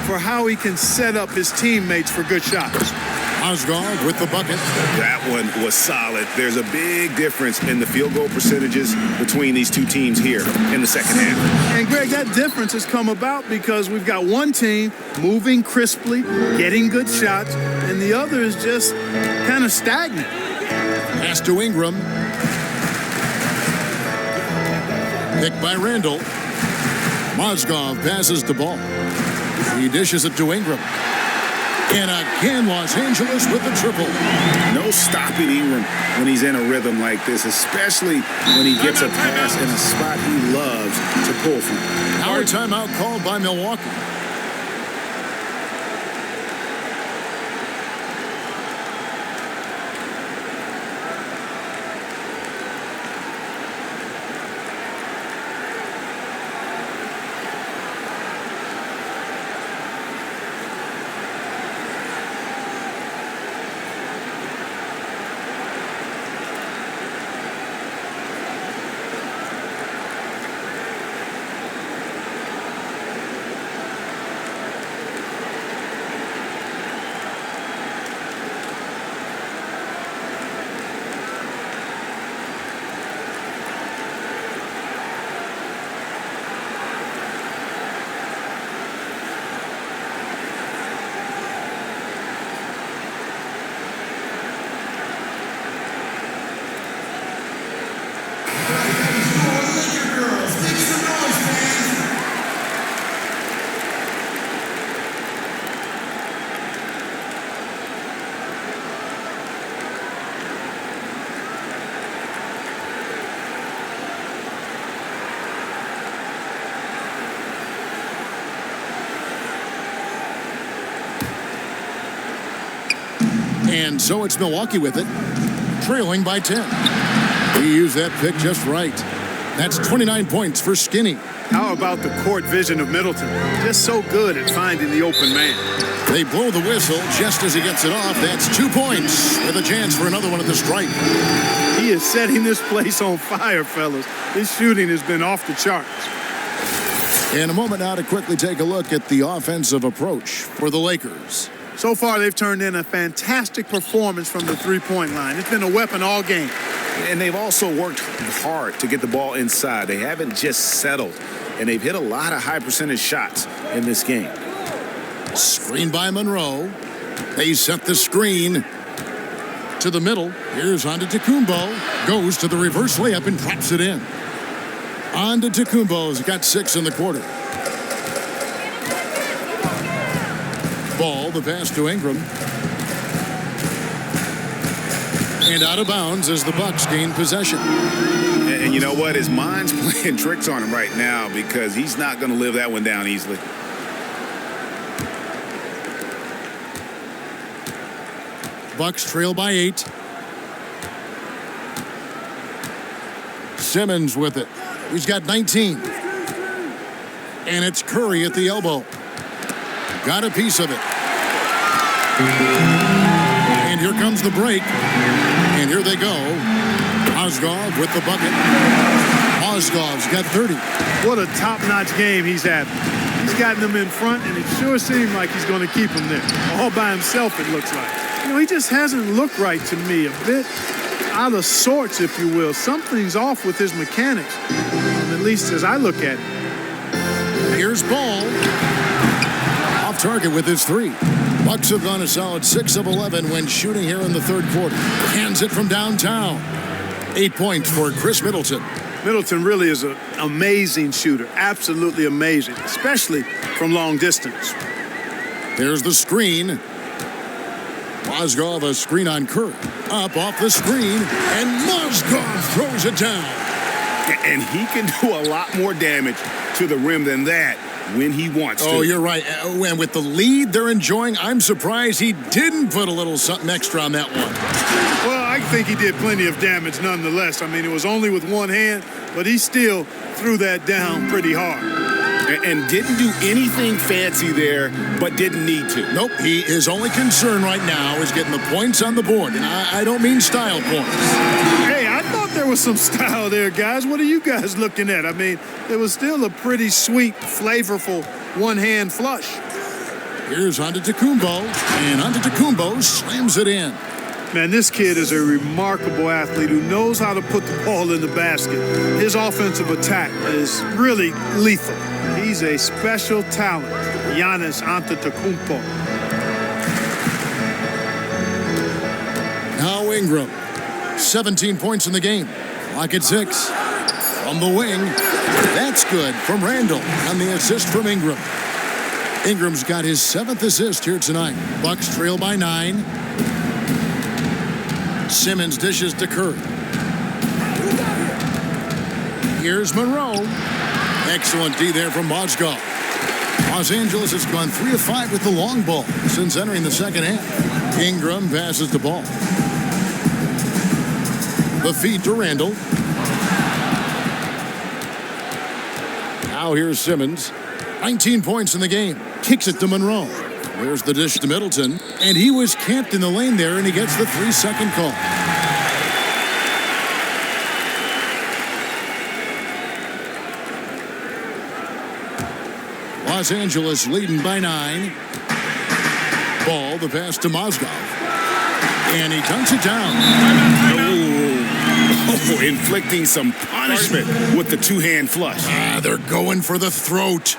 for how he can set up his teammates for good shots. Mozgov with the bucket. That one was solid. There's a big difference in the field goal percentages between these two teams here in the second half. And, Greg, that difference has come about because we've got one team moving crisply, getting good shots, and the other is just kind of stagnant. Pass to Ingram. Picked by Randall. Mozgov passes the ball. He dishes it to Ingram. And again, Los Angeles with the triple. No stopping Ingram when he's in a rhythm like this, especially when he gets a pass in a spot he loves to pull from. Our timeout called by Milwaukee. And so it's Milwaukee with it, trailing by 10. He used that pick just right. That's 29 points for Skinny. How about the court vision of Middleton? Just so good at finding the open man. They blow the whistle just as he gets it off. That's 2 points with a chance for another one at the stripe. He is setting this place on fire, fellas. His shooting has been off the charts. In a moment now to quickly take a look at the offensive approach for the Lakers. So far, they've turned in a fantastic performance from the three-point line. It's been a weapon all game. And they've also worked hard to get the ball inside. They haven't just settled. And they've hit a lot of high-percentage shots in this game. Screen by Monroe. They set the screen to the middle. Here's Antetokounmpo. Goes to the reverse layup and traps it in. Antetokounmpo's got 6 in the quarter. Ball, the pass to Ingram. And out of bounds as the Bucks gain possession. And you know what? His mind's playing tricks on him right now because he's not going to live that one down easily. Bucks trail by 8. Simmons with it. He's got 19. And it's Curry at the elbow. Got a piece of it. And here comes the break. And here they go. Mozgov with the bucket. Mozgov's got 30. What a top-notch game he's having. He's gotten them in front, and it sure seemed like he's going to keep them there. All by himself, it looks like. You know, he just hasn't looked right to me. A bit out of sorts, if you will. Something's off with his mechanics, at least as I look at it. Here's Ball. Off target with his 3. Bucks have gone a solid 6 of 11 when shooting here in the third quarter. Hands it from downtown. 8 points for Chris Middleton. Middleton really is an amazing shooter. Absolutely amazing, especially from long distance. Here's the screen. Mozgov, a screen on Curry. Up off the screen, and Mozgov throws it down. And he can do a lot more damage to the rim than that when he wants to. Oh, you're right. And with the lead they're enjoying, I'm surprised he didn't put a little something extra on that one. Well, I think he did plenty of damage nonetheless. I mean, it was only with one hand, but he still threw that down pretty hard. And didn't do anything fancy there, but didn't need to. Nope, his only concern right now is getting the points on the board. And I don't mean style points. Hey, I thought there was some style there, guys. What are you guys looking at? I mean, it was still a pretty sweet, flavorful one-hand flush. Here's Antetokounmpo, and Antetokounmpo slams it in. Man, this kid is a remarkable athlete who knows how to put the ball in the basket. His offensive attack is really lethal. He's a special talent, Giannis Antetokounmpo. Now Ingram, 17 points in the game. Lock at 6. From the wing, that's good from Randall on the assist from Ingram. Ingram's got his 7th assist here tonight. Bucks trail by 9. Simmons dishes to Curry. Here's Monroe. Excellent D there from Mozgov. Los Angeles has gone 3 of 5 with the long ball since entering the second half. Ingram passes the ball. The feed to Randall. Now here's Simmons. 19 points in the game. Kicks it to Monroe. There's the dish to Middleton. And he was camped in the lane there, and he gets the 3-second call. Los Angeles leading by 9. Ball, the pass to Mozgov. And he dunks it down. Oh, inflicting some punishment with the two-hand flush. They're going for the throat.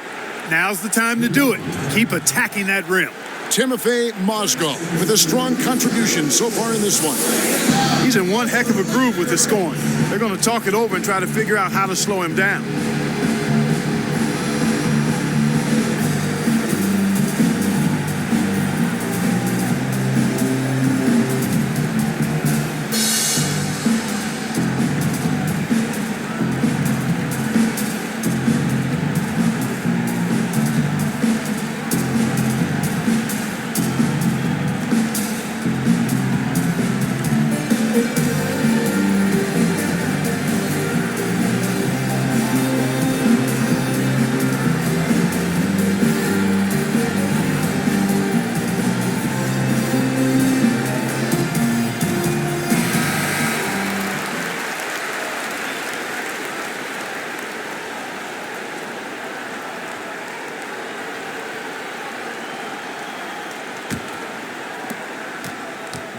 Now's the time to do it. Keep attacking that rim. Timofey Mozgov with a strong contribution so far in this one. He's in one heck of a groove with his scoring. They're going to talk it over and try to figure out how to slow him down.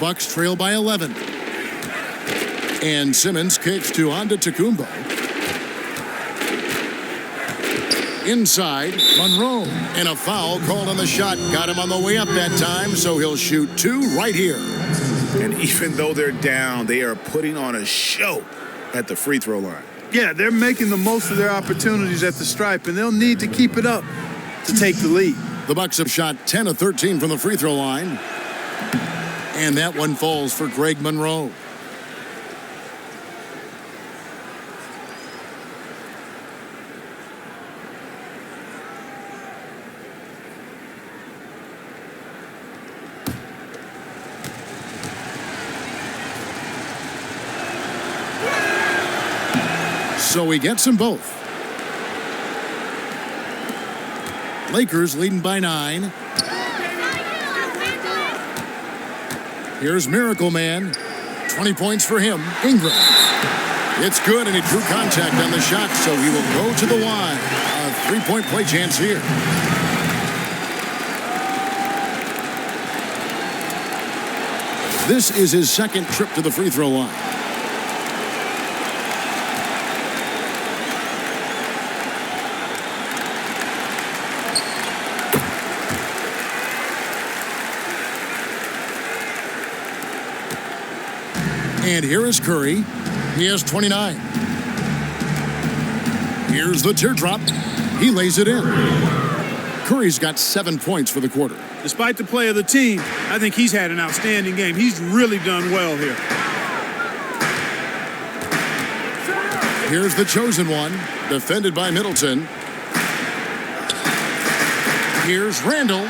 Bucks trail by 11. And Simmons kicks to Antetokounmpo. Inside, Monroe. And a foul called on the shot. Got him on the way up that time, so he'll shoot 2 right here. And even though they're down, they are putting on a show at the free throw line. Yeah, they're making the most of their opportunities at the stripe, and they'll need to keep it up to take the lead. The Bucks have shot 10 of 13 from the free throw line. And that one falls for Greg Monroe. So he gets them both. Lakers leading by 9. Here's Miracle Man. 20 points for him. Ingram. It's good, and he drew contact on the shot, so he will go to the line. A 3-point play chance here. This is his second trip to the free throw line. And here is Curry. He has 29. Here's the teardrop. He lays it in. Curry's got 7 points for the quarter. Despite the play of the team, I think he's had an outstanding game. He's really done well here. Here's the chosen one, defended by Middleton. Here's Randall,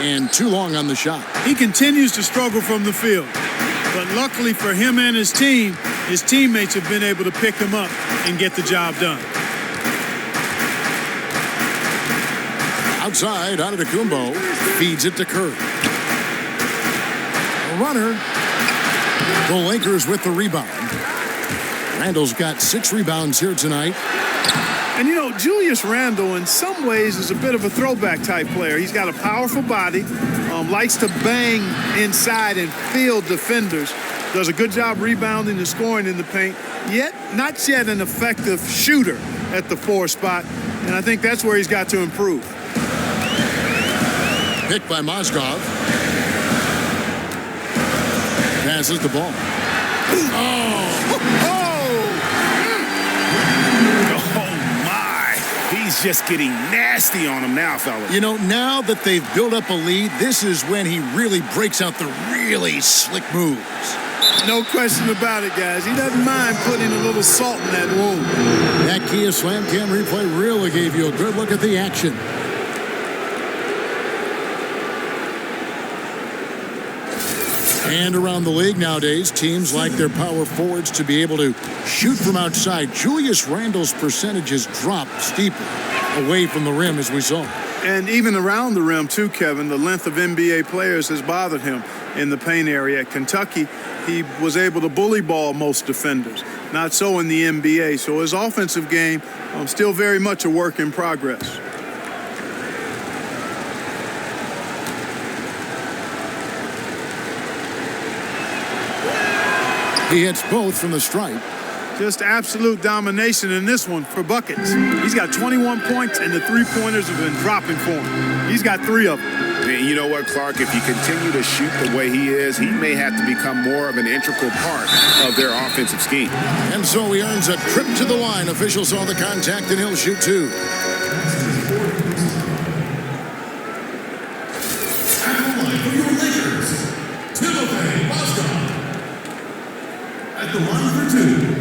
and too long on the shot. He continues to struggle from the field, but luckily for him and his team, his teammates have been able to pick him up and get the job done. Outside, Antetokounmpo feeds it to Curry. A runner. The Lakers with the rebound. Randall's got 6 rebounds here tonight. And, you know, Julius Randle in some ways is a bit of a throwback type player. He's got a powerful body, likes to bang inside and field defenders, does a good job rebounding and scoring in the paint, yet not yet an effective shooter at the 4 spot. And I think that's where he's got to improve. Picked by Mozgov. Passes the ball. He's just getting nasty on him now, fellas. You know, now that they've built up a lead, this is when he really breaks out the really slick moves. No question about it, guys. He doesn't mind putting a little salt in that wound. That Kia Slam Cam replay really gave you a good look at the action. And around the league nowadays, teams like their power forwards to be able to shoot from outside. Julius Randle's percentages drop steeply away from the rim, as we saw. And even around the rim, too, Kevin, the length of NBA players has bothered him in the paint area. At Kentucky, he was able to bully ball most defenders. Not so in the NBA. So his offensive game still very much a work in progress. He hits both from the stripe. Just absolute domination in this one for buckets. He's got 21 points, and the three-pointers have been dropping for him. He's got 3 of them. And you know what, Clark? If you continue to shoot the way he is, he may have to become more of an integral part of their offensive scheme. And so he earns a trip to the line. Officials saw the contact, and he'll shoot 2. At the line for 2.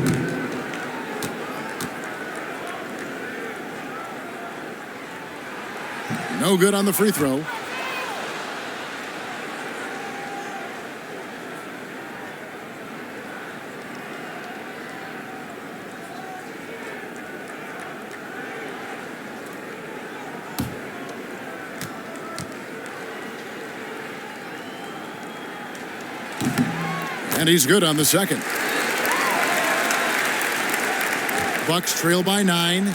No good on the free throw. And he's good on the second. Bucks trail by 9.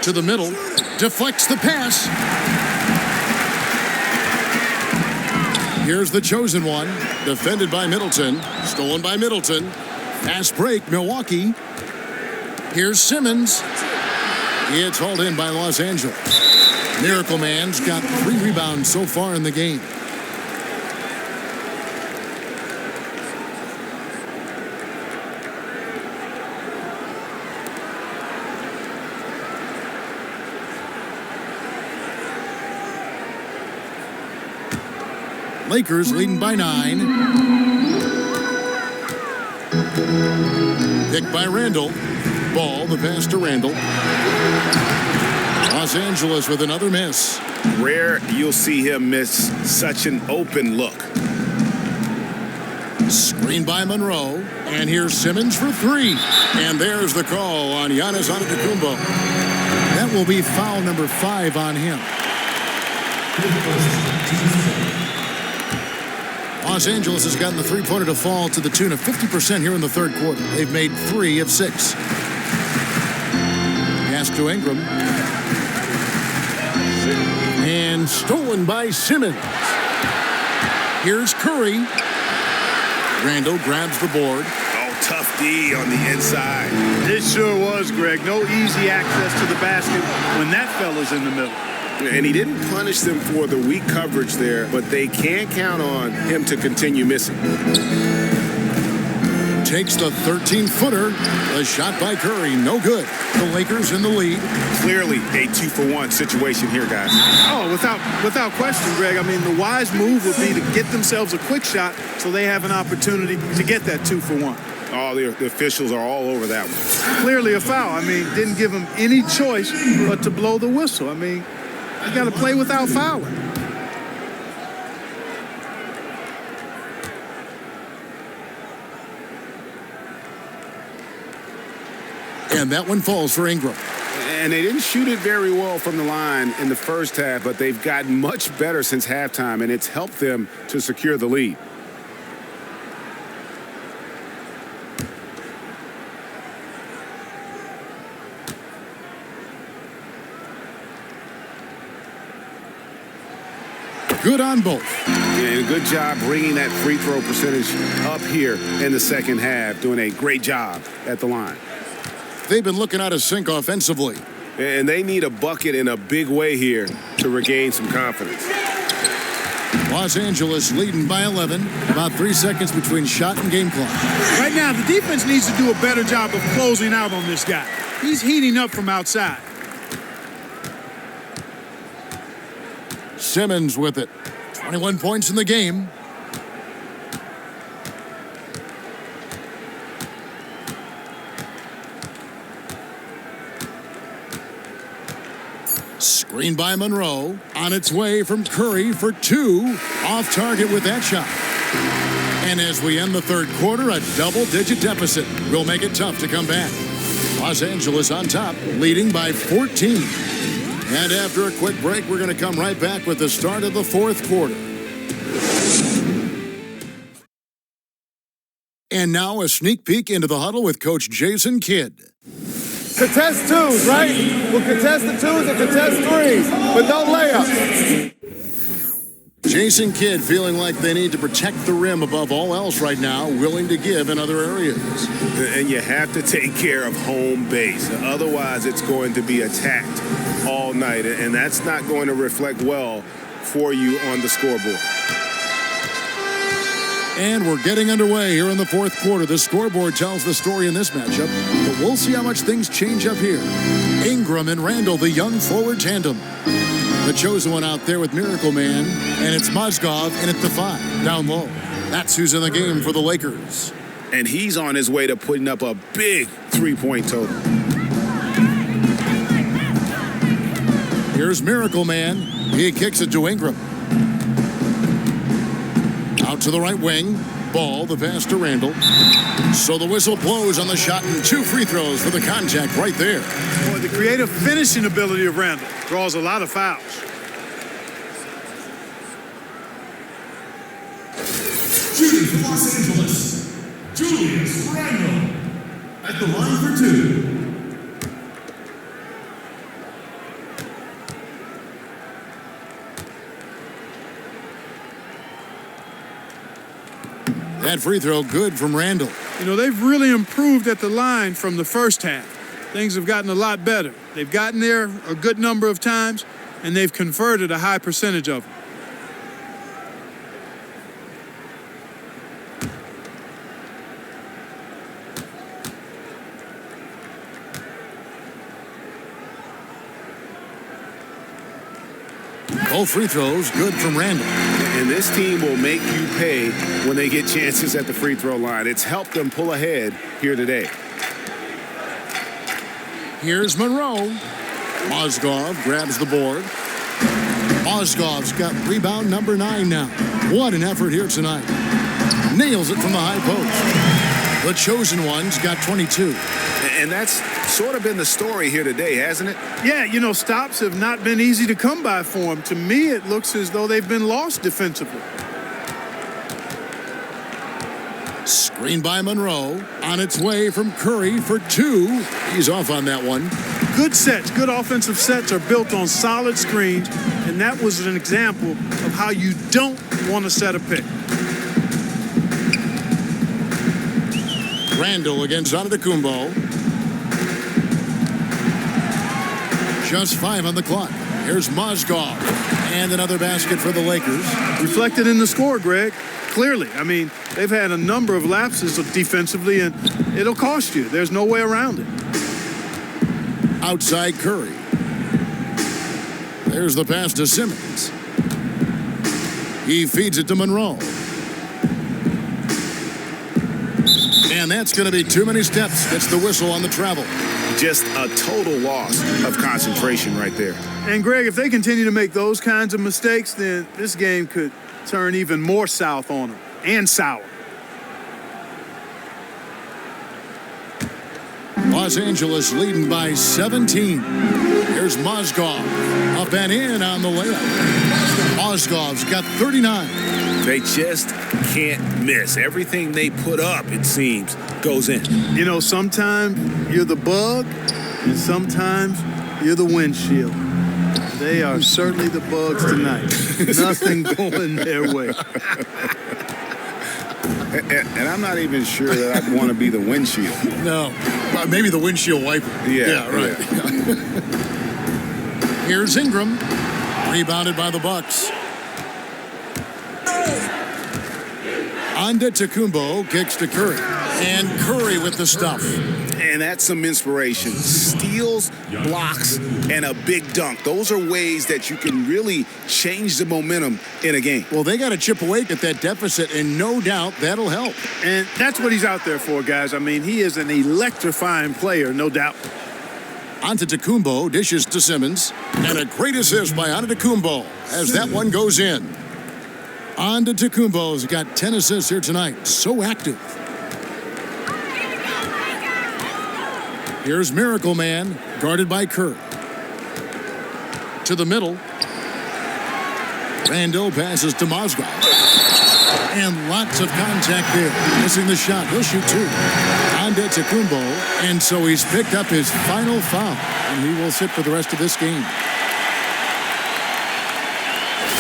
To the middle. Deflects the pass. Here's the chosen one. Defended by Middleton. Stolen by Middleton. Fast break, Milwaukee. Here's Simmons. It's hauled in by Los Angeles. Miracle Man's got 3 rebounds so far in the game. Lakers leading by 9. Picked by Randall. Ball, the pass to Randall. Los Angeles with another miss. Rare you'll see him miss such an open look. Screen by Monroe. And here's Simmons for 3. And there's the call on Giannis Antetokounmpo. That will be foul number 5 on him. Los Angeles has gotten the three-pointer to fall to the tune of 50% here in the third quarter. They've made 3 of 6. Pass to Ingram. And stolen by Simmons. Here's Curry. Randall grabs the board. Oh, tough D on the inside. It sure was, Greg. No easy access to the basket when that fella's in the middle. And he didn't punish them for the weak coverage there, but they can't count on him to continue missing. Takes the 13-footer. The shot by Curry, no good. The Lakers in the lead. Clearly a 2-for-1 situation here, guys. Oh, without question, Greg. I mean, the wise move would be to get themselves a quick shot so they have an opportunity to get that 2-for-1. Oh, the officials are all over that one. Clearly a foul. I mean, didn't give him any choice but to blow the whistle. I mean, you got to play without fouling. And that one falls for Ingram. And they didn't shoot it very well from the line in the first half, but they've gotten much better since halftime, and it's helped them to secure the lead. Good on both. And good job bringing that free throw percentage up here in the second half, doing a great job at the line. They've been looking out of sync offensively. And they need a bucket in a big way here to regain some confidence. Los Angeles leading by 11. About 3 seconds between shot and game clock. Right now, the defense needs to do a better job of closing out on this guy. He's heating up from outside. Simmons with it. 21 points in the game. Screen by Monroe. On its way from Curry for two. Off target with that shot. And as we end the third quarter, a double-digit deficit will make it tough to come back. Los Angeles on top, leading by 14. And after a quick break, we're going to come right back with the start of the fourth quarter. And now a sneak peek into the huddle with Coach Jason Kidd. Contest twos, right? We'll contest the twos and contest threes, but no layups. Jason Kidd feeling like they need to protect the rim above all else right now, willing to give in other areas. And you have to take care of home base. Otherwise, it's going to be attacked all night, and that's not going to reflect well for you on the scoreboard. And we're getting underway here in the fourth quarter. The scoreboard tells the story in this matchup, but we'll see how much things change up here. Ingram and Randall, the young forward tandem. The chosen one out there with Miracle Man, and it's Mozgov in at the 5, down low. That's who's in the game for the Lakers. And he's on his way to putting up a big three-point total. Here's Miracle Man. He kicks it to Ingram. Out to the right wing. Ball, the pass to Randall. So the whistle blows on the shot and 2 free throws for the contact right there. Boy, the creative finishing ability of Randall draws a lot of fouls. Shooting for Los Angeles, Julius Randle at the line for 2. That free throw good from Randall. You know, they've really improved at the line from the first half. Things have gotten a lot better. They've gotten there a good number of times, and they've converted a high percentage of them. Both free throws good from Randall. And this team will make you pay when they get chances at the free throw line. It's helped them pull ahead here today. Here's Monroe. Mozgov grabs the board. Mozgov's got rebound number 9 now. What an effort here tonight. Nails it from the high post. The chosen one's got 22. And that's sort of been the story here today, hasn't it? Yeah, you know, stops have not been easy to come by for them. To me, it looks as though they've been lost defensively. Screen by Monroe. On its way from Curry for 2. He's off on that one. Good sets, good offensive sets are built on solid screens, and that was an example of how you don't want to set a pick. Randall against Antetokounmpo. Just 5 on the clock. Here's Mozgov. And another basket for the Lakers. Reflected in the score, Greg. Clearly. I mean, they've had a number of lapses defensively, and it'll cost you. There's no way around it. Outside Curry. There's the pass to Simmons. He feeds it to Monroe. And that's going to be too many steps. Gets the whistle on the travel. Just a total loss of concentration right there. And, Greg, if they continue to make those kinds of mistakes, then this game could turn even more south on them and sour. Los Angeles leading by 17. Here's Mozgov. Up and in on the layup. Mozgov's got 39. They just can't miss. Everything they put up, it seems, goes in. You know, sometimes you're the bug, and sometimes you're the windshield. They are certainly the bugs tonight. Nothing going their way. And I'm not even sure that I'd want to be the windshield. No. Well, maybe the windshield wiper. Yeah, right. Yeah. Here's Ingram. Rebounded by the Bucks. Antetokounmpo kicks to Curry. And Curry with the stuff. And that's some inspiration. Steals, blocks, and a big dunk. Those are ways that you can really change the momentum in a game. Well, they got to chip away at that deficit, and no doubt that'll help. And that's what he's out there for, guys. I mean, he is an electrifying player, no doubt. Antetokounmpo dishes to Simmons. And a great assist by Antetokounmpo as that one goes in. Antetokounmpo's got 10 assists here tonight. So active. Here's Miracle Man, guarded by Kerr. To the middle. Randall passes to Mozgov. And lots of contact there. Missing the shot. He'll shoot two. Antetokounmpo. And so he's picked up his final foul. And he will sit for the rest of this game.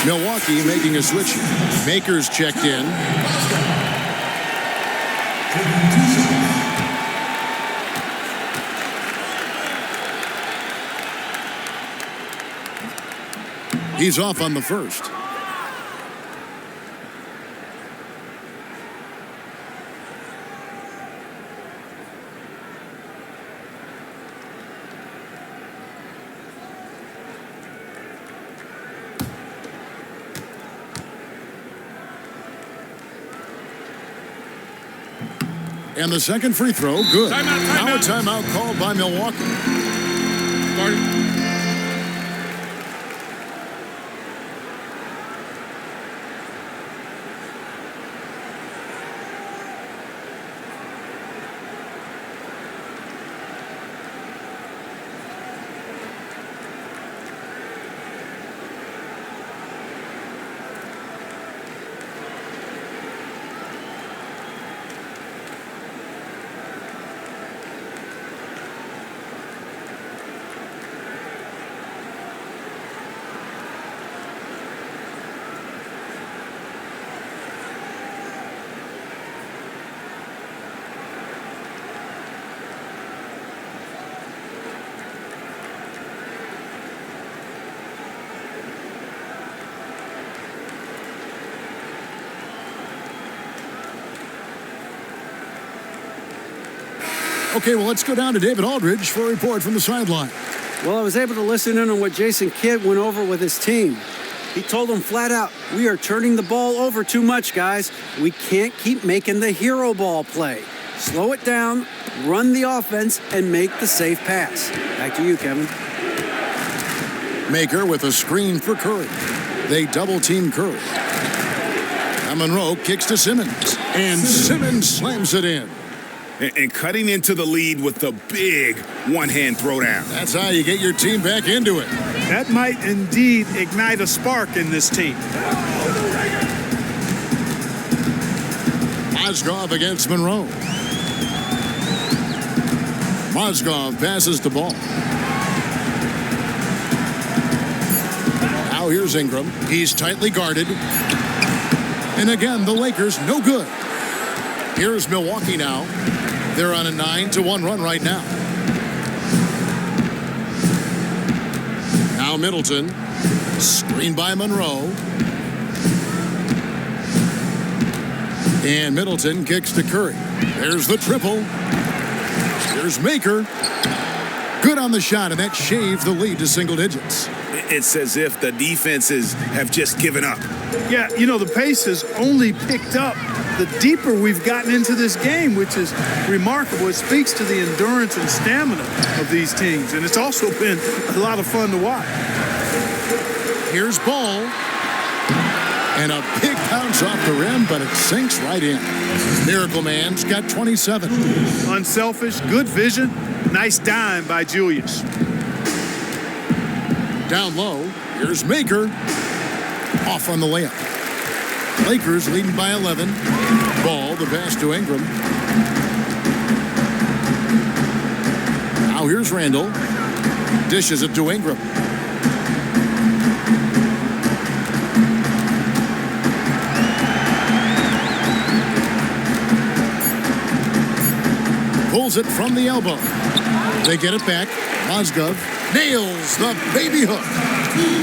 Milwaukee making a switch. Makers checked in. He's off on the first. And the second free throw, good. Now a timeout called by Milwaukee. Okay, well, let's go down to David Aldridge for a report from the sideline. Well, I was able to listen in on what Jason Kidd went over with his team. He told them flat out, we are turning the ball over too much, guys. We can't keep making the hero ball play. Slow it down, run the offense, and make the safe pass. Back to you, Kevin. Maker with a screen for Curry. They double-team Curry. Now Monroe kicks to Simmons. And Simmons slams it in. And cutting into the lead with the big one-hand throwdown. That's how you get your team back into it. That might indeed ignite a spark in this team. Mozgov against Monroe. Mozgov passes the ball. Now here's Ingram. He's tightly guarded. And again, the Lakers no good. Here's Milwaukee now. They're on a 9-1 run right now. Now Middleton. Screened by Monroe. And Middleton kicks to Curry. There's the triple. Here's Maker. Good on the shot, and that shaved the lead to single digits. It's as if the defenses have just given up. Yeah, you know, the pace has only picked up the deeper we've gotten into this game, which is remarkable. It speaks to the endurance and stamina of these teams, and it's also been a lot of fun to watch. Here's Ball. And a big bounce off the rim, but it sinks right in. Miracle Man's got 27. Unselfish, good vision, nice dime by Julius. Down low, here's Maker. Off on the layup. Lakers leading by 11. Ball, the pass to Ingram. Now here's Randall. Dishes it to Ingram. Pulls it from the elbow. They get it back. Mozgov nails the baby hook.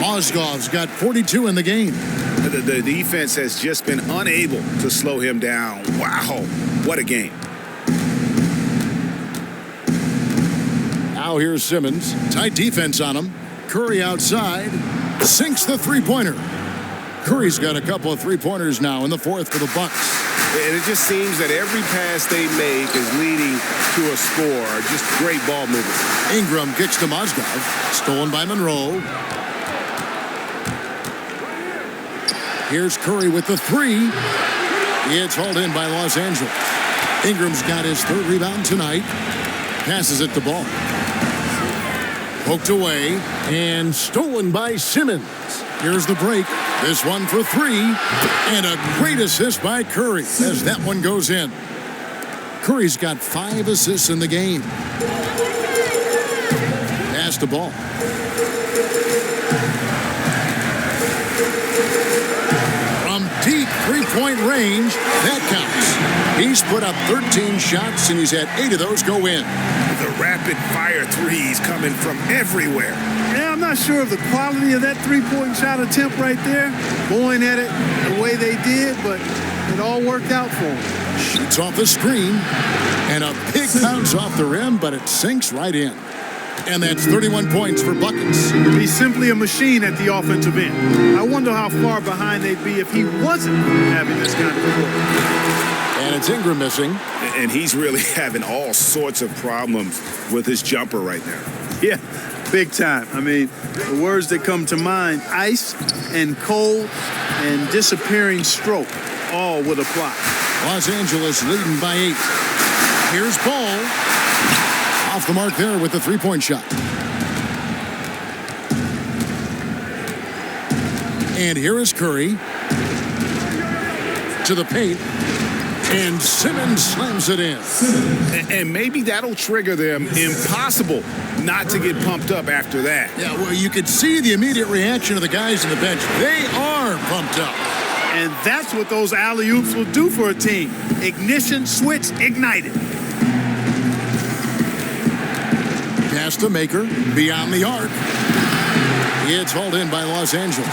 Mozgov's got 42 in the game. The defense has just been unable to slow him down. Wow, what a game. Now here's Simmons. Tight defense on him. Curry outside. Sinks the three-pointer. Curry's got a couple of three-pointers now in the fourth for the Bucks. And it just seems that every pass they make is leading to a score. Just great ball movement. Ingram kicks to Mozgov. Stolen by Monroe. Here's Curry with the three. It's hauled in by Los Angeles. Ingram's got his third rebound tonight. Passes it to Ball. Poked away and stolen by Simmons. Here's the break. This one for three. And a great assist by Curry as that one goes in. Curry's got 5 assists in the game. Pass to Ball. From deep three-point range, that counts. He's put up 13 shots, and he's had 8 of those go in. The rapid-fire threes coming from everywhere. Yeah, I'm not sure of the quality of that three-point shot attempt right there, going at it the way they did, but it all worked out for him. Shoots off the screen, and a big bounce off the rim, but it sinks right in. And that's 31 points for Buckets. He's simply a machine at the offensive end. I wonder how far behind they'd be if he wasn't having this kind of quarter. And it's Ingram missing. And he's really having all sorts of problems with his jumper right now. Yeah, big time. I mean, the words that come to mind, ice and cold and disappearing stroke, all would apply. Los Angeles leading by 8. Here's Ball. Off the mark there with the three-point shot. And here is Curry. To the paint. And Simmons slams it in. And maybe that'll trigger them. Impossible not to get pumped up after that. Yeah, well, you could see the immediate reaction of the guys on the bench. They are pumped up. And that's what those alley-oops will do for a team. Ignition, switch, ignited. Pass to Maker, beyond the arc. It's hauled in by Los Angeles.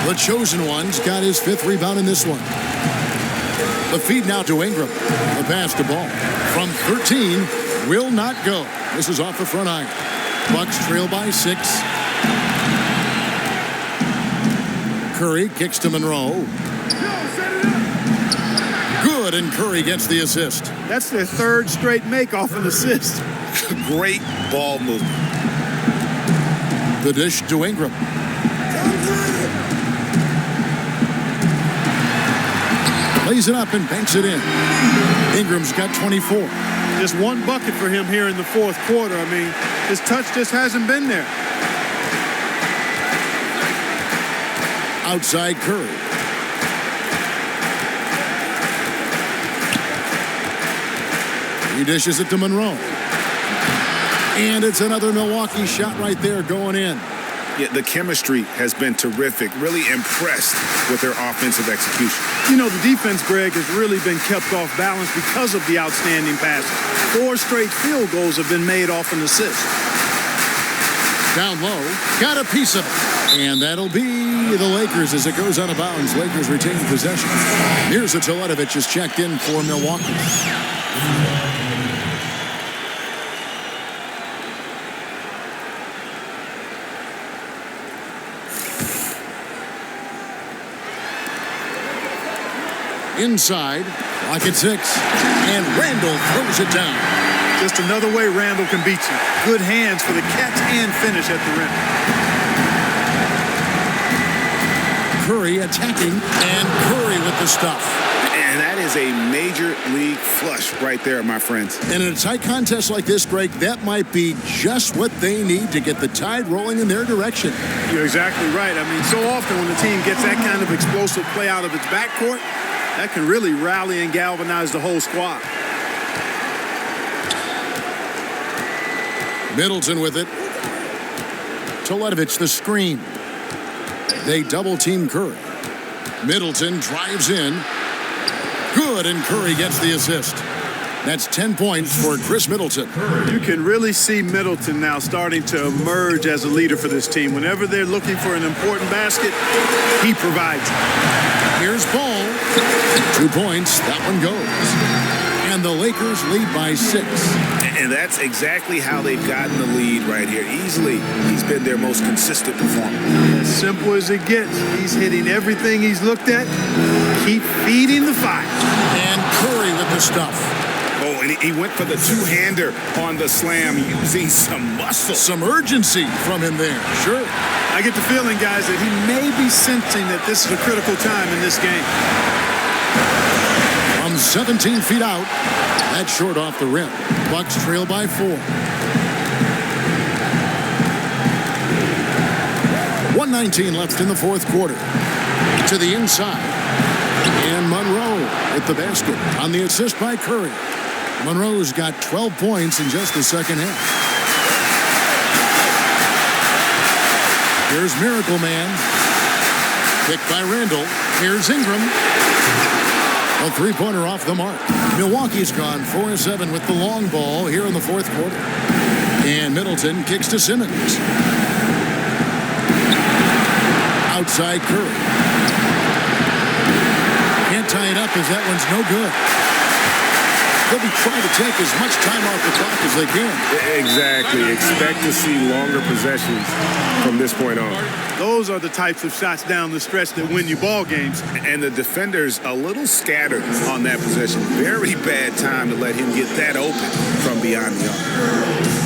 The chosen one's got his 5th rebound in this one. The feed now to Ingram. The pass to Ball. From 13, will not go. This is off the front iron. Bucks trail by 6. Curry kicks to Monroe. Good, and Curry gets the assist. That's their 3rd straight make off an assist. Great ball movement. The dish to Ingram. Lays it up and banks it in. Ingram's got 24. Just one bucket for him here in the 4th quarter. I mean, his touch just hasn't been there. Outside Curry. He dishes it to Monroe. And it's another Milwaukee shot right there going in. Yeah, the chemistry has been terrific. Really impressed with their offensive execution. You know, the defense, Greg, has really been kept off balance because of the outstanding passes. 4 straight field goals have been made off an assist. Down low, got a piece of it. And that'll be the Lakers as it goes out of bounds. Lakers retain possession. Mirza Teletovic is checked in for Milwaukee. Inside, clock at 6. And Randall throws it down. Just another way Randall can beat you. Good hands for the catch and finish at the rim. Curry attacking, and Curry with the stuff. And that is a major league flush right there, my friends. And in a tight contest like this, Greg, that might be just what they need to get the tide rolling in their direction. You're exactly right. I mean, so often when the team gets that kind of explosive play out of its backcourt, that can really rally and galvanize the whole squad. Middleton with it. Toledovich the screen. They double-team Curry. Middleton drives in. Good, and Curry gets the assist. That's 10 points for Chris Middleton. You can really see Middleton now starting to emerge as a leader for this team. Whenever they're looking for an important basket, he provides it. Here's Ball. 2 points. That one goes. And the Lakers lead by 6. And that's exactly how they've gotten the lead right here. Easily, he's been their most consistent performer. As simple as it gets. He's hitting everything he's looked at. Keep feeding the fire. And Curry with the stuff. Oh, and he went for the two-hander on the slam using some muscle. Some urgency from him there. Sure. I get the feeling, guys, that he may be sensing that this is a critical time in this game. From 17 feet out, that's short off the rim. Bucks trail by 4. 1:19 left in the fourth quarter. To the inside. And Monroe with the basket on the assist by Curry. Monroe's got 12 points in just the second half. Here's Miracle Man. Picked by Randall. Here's Ingram. A three-pointer off the mark. Milwaukee's gone 4-7 with the long ball here in the fourth quarter. And Middleton kicks to Simmons. Outside Curry. Can't tie it up as that one's no good. They'll be trying to take as much time off the clock as they can. Exactly. Expect to see longer possessions from this point on. Those are the types of shots down the stretch that win you ball games. And the defender's a little scattered on that possession. Very bad time to let him get that open from beyond the arc.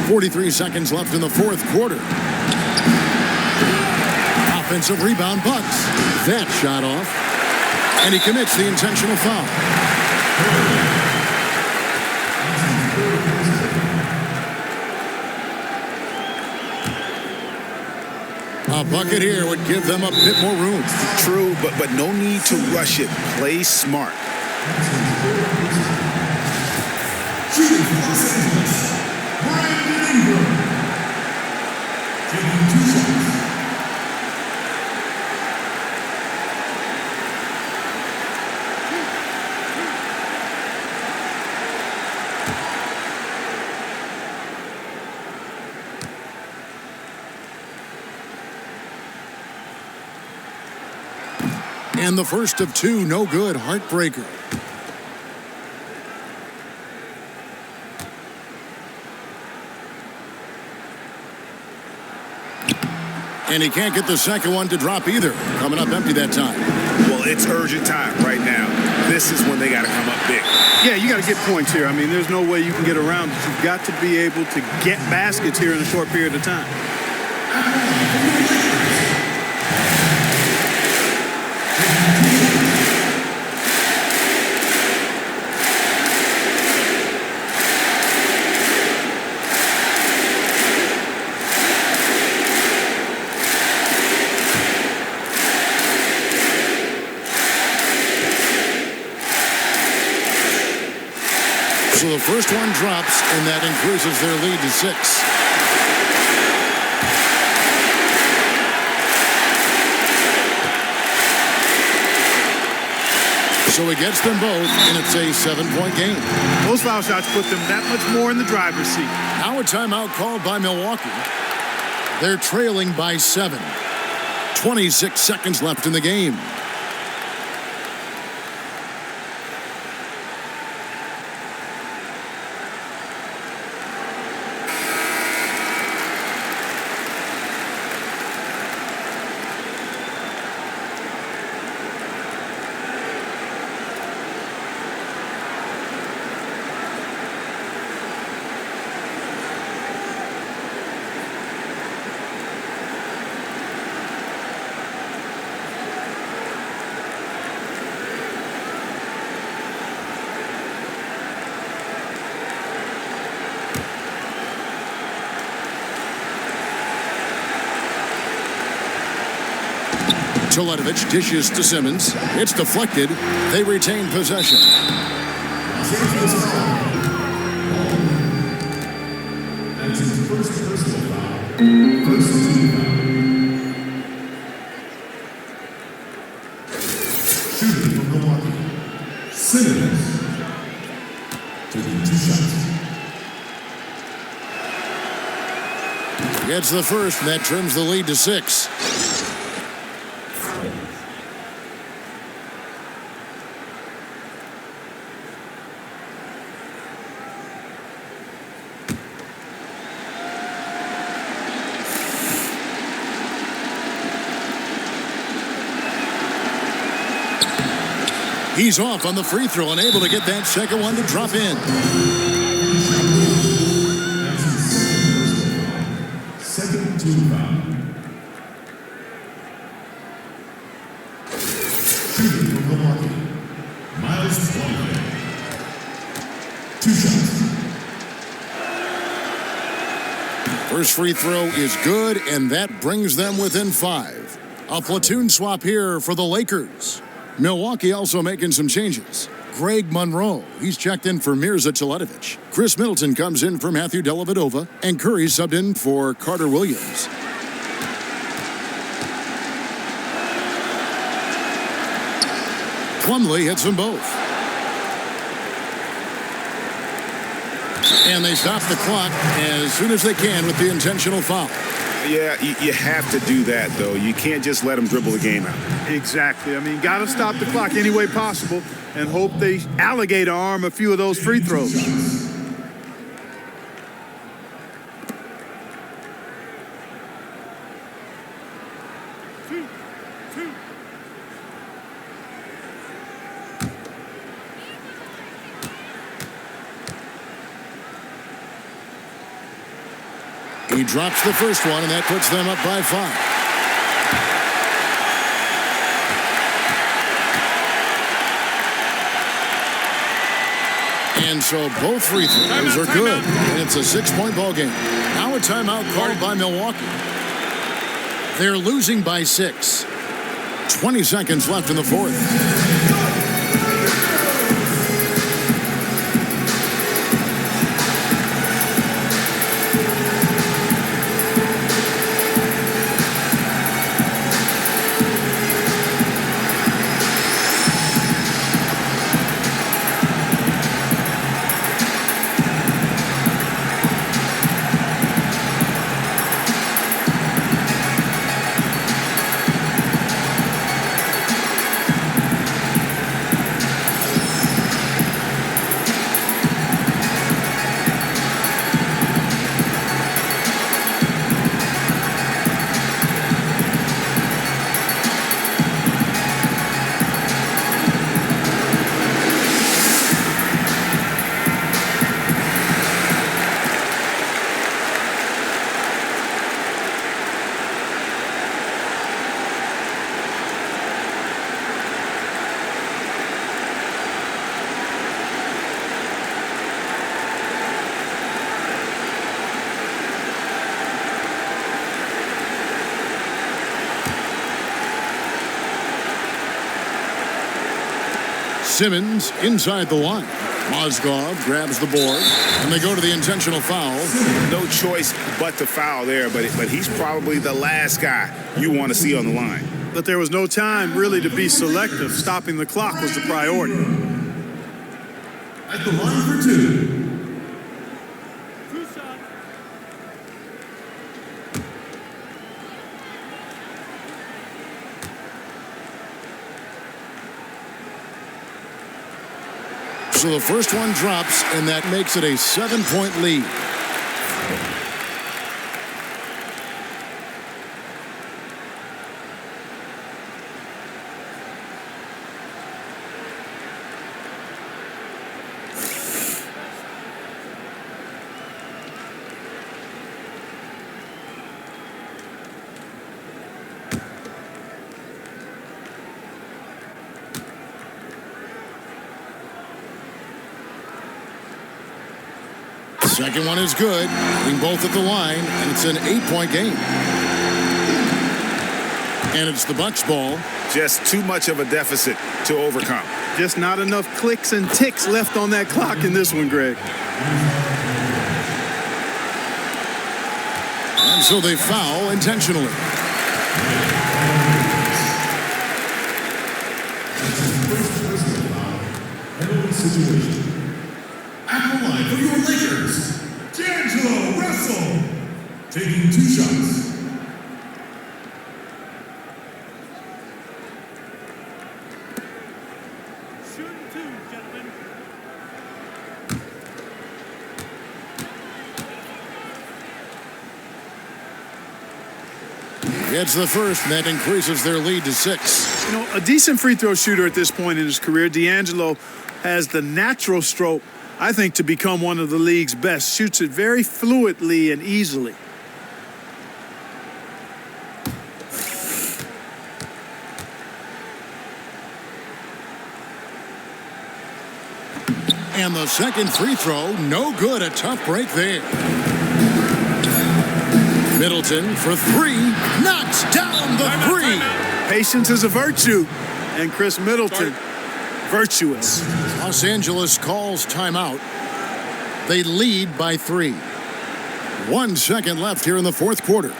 43 seconds left in the fourth quarter. Offensive rebound, Bucks. That shot off. And he commits the intentional foul. A bucket here would give them a bit more room. True, but no need to rush it. Play smart. Shooting for Los Angeles, Brandon Ingram. Taking 2 shots. And the first of 2, no good, heartbreaker. And he can't get the second one to drop either. Coming up empty that time. Well, it's urgent time right now. This is when they got to come up big. Yeah, you got to get points here. I mean, there's no way you can get around it. You've got to be able to get baskets here in a short period of time. So the first one drops, and that increases their lead to 6. So he gets them both, and it's a 7-point game. Those foul shots put them that much more in the driver's seat. Now a timeout called by Milwaukee. They're trailing by 7. 26 seconds left in the game. Teletovic dishes to Simmons. It's deflected. They retain possession. That's his first personal foul. First team foul. Shooting from Milwaukee. Simmons. Taking 2 shots. Gets the first, and that trims the lead to 6. He's off on the free throw and able to get that second one to drop in. That's his second team foul. Shooting from Milwaukee. Miles Baldwin. 2 shots. First free throw is good, and that brings them within 5. A platoon swap here for the Lakers. Milwaukee also making some changes. Greg Monroe, he's checked in for Mirza Teletovic. Chris Middleton comes in for Matthew Dellavedova, and Curry subbed in for Carter Williams. Plumlee hits them both. And they stop the clock as soon as they can with the intentional foul. Yeah, you have to do that, though. You can't just let them dribble the game out. Exactly. I mean, got to stop the clock any way possible and hope they alligator arm a few of those free throws. He drops the first one, and that puts them up by 5. And so both free throws are good, and it's a 6-point ball game. Now a timeout called by Milwaukee. They're losing by 6. 20 seconds left in the fourth. Simmons inside the line. Mozgov grabs the board, and they go to the intentional foul. No choice but to foul there, but he's probably the last guy you want to see on the line. But there was no time really to be selective. Stopping the clock was the priority. At the line for two. So the first one drops, and that makes it a 7-point lead. Second one is good. Being both at the line, and it's an 8-point game. And it's the Bucks' ball. Just too much of a deficit to overcome. Just not enough clicks and ticks left on that clock in this one, Greg. And so they foul intentionally. Penalty situation. At the line for your Lakers, D'Angelo Russell, taking 2 shots. Shooting 2, gentlemen. Gets the first, and that increases their lead to 6. You know, a decent free throw shooter at this point in his career. D'Angelo has the natural stroke, I think, to become one of the league's best. Shoots it very fluidly and easily. And the second free throw, no good. A tough break there. Middleton for 3, knocks down the 3. Patience is a virtue, and Chris Middleton, virtuous. Los Angeles calls timeout. They lead by 3. 1 second left here in the fourth quarter.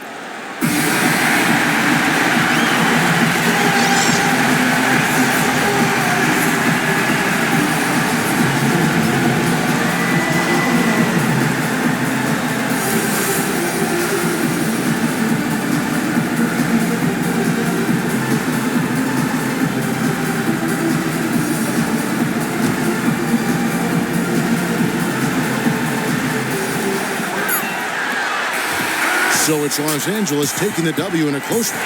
So it's Los Angeles taking the W in a close one.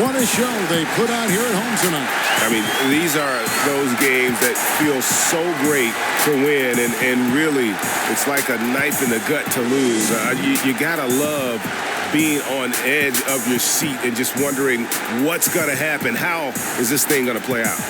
What a show they put on here at home tonight. I mean, these are those games that feel so great to win, and really, it's like a knife in the gut to lose. You gotta love being on edge of your seat and just wondering what's gonna happen. How is this thing gonna play out?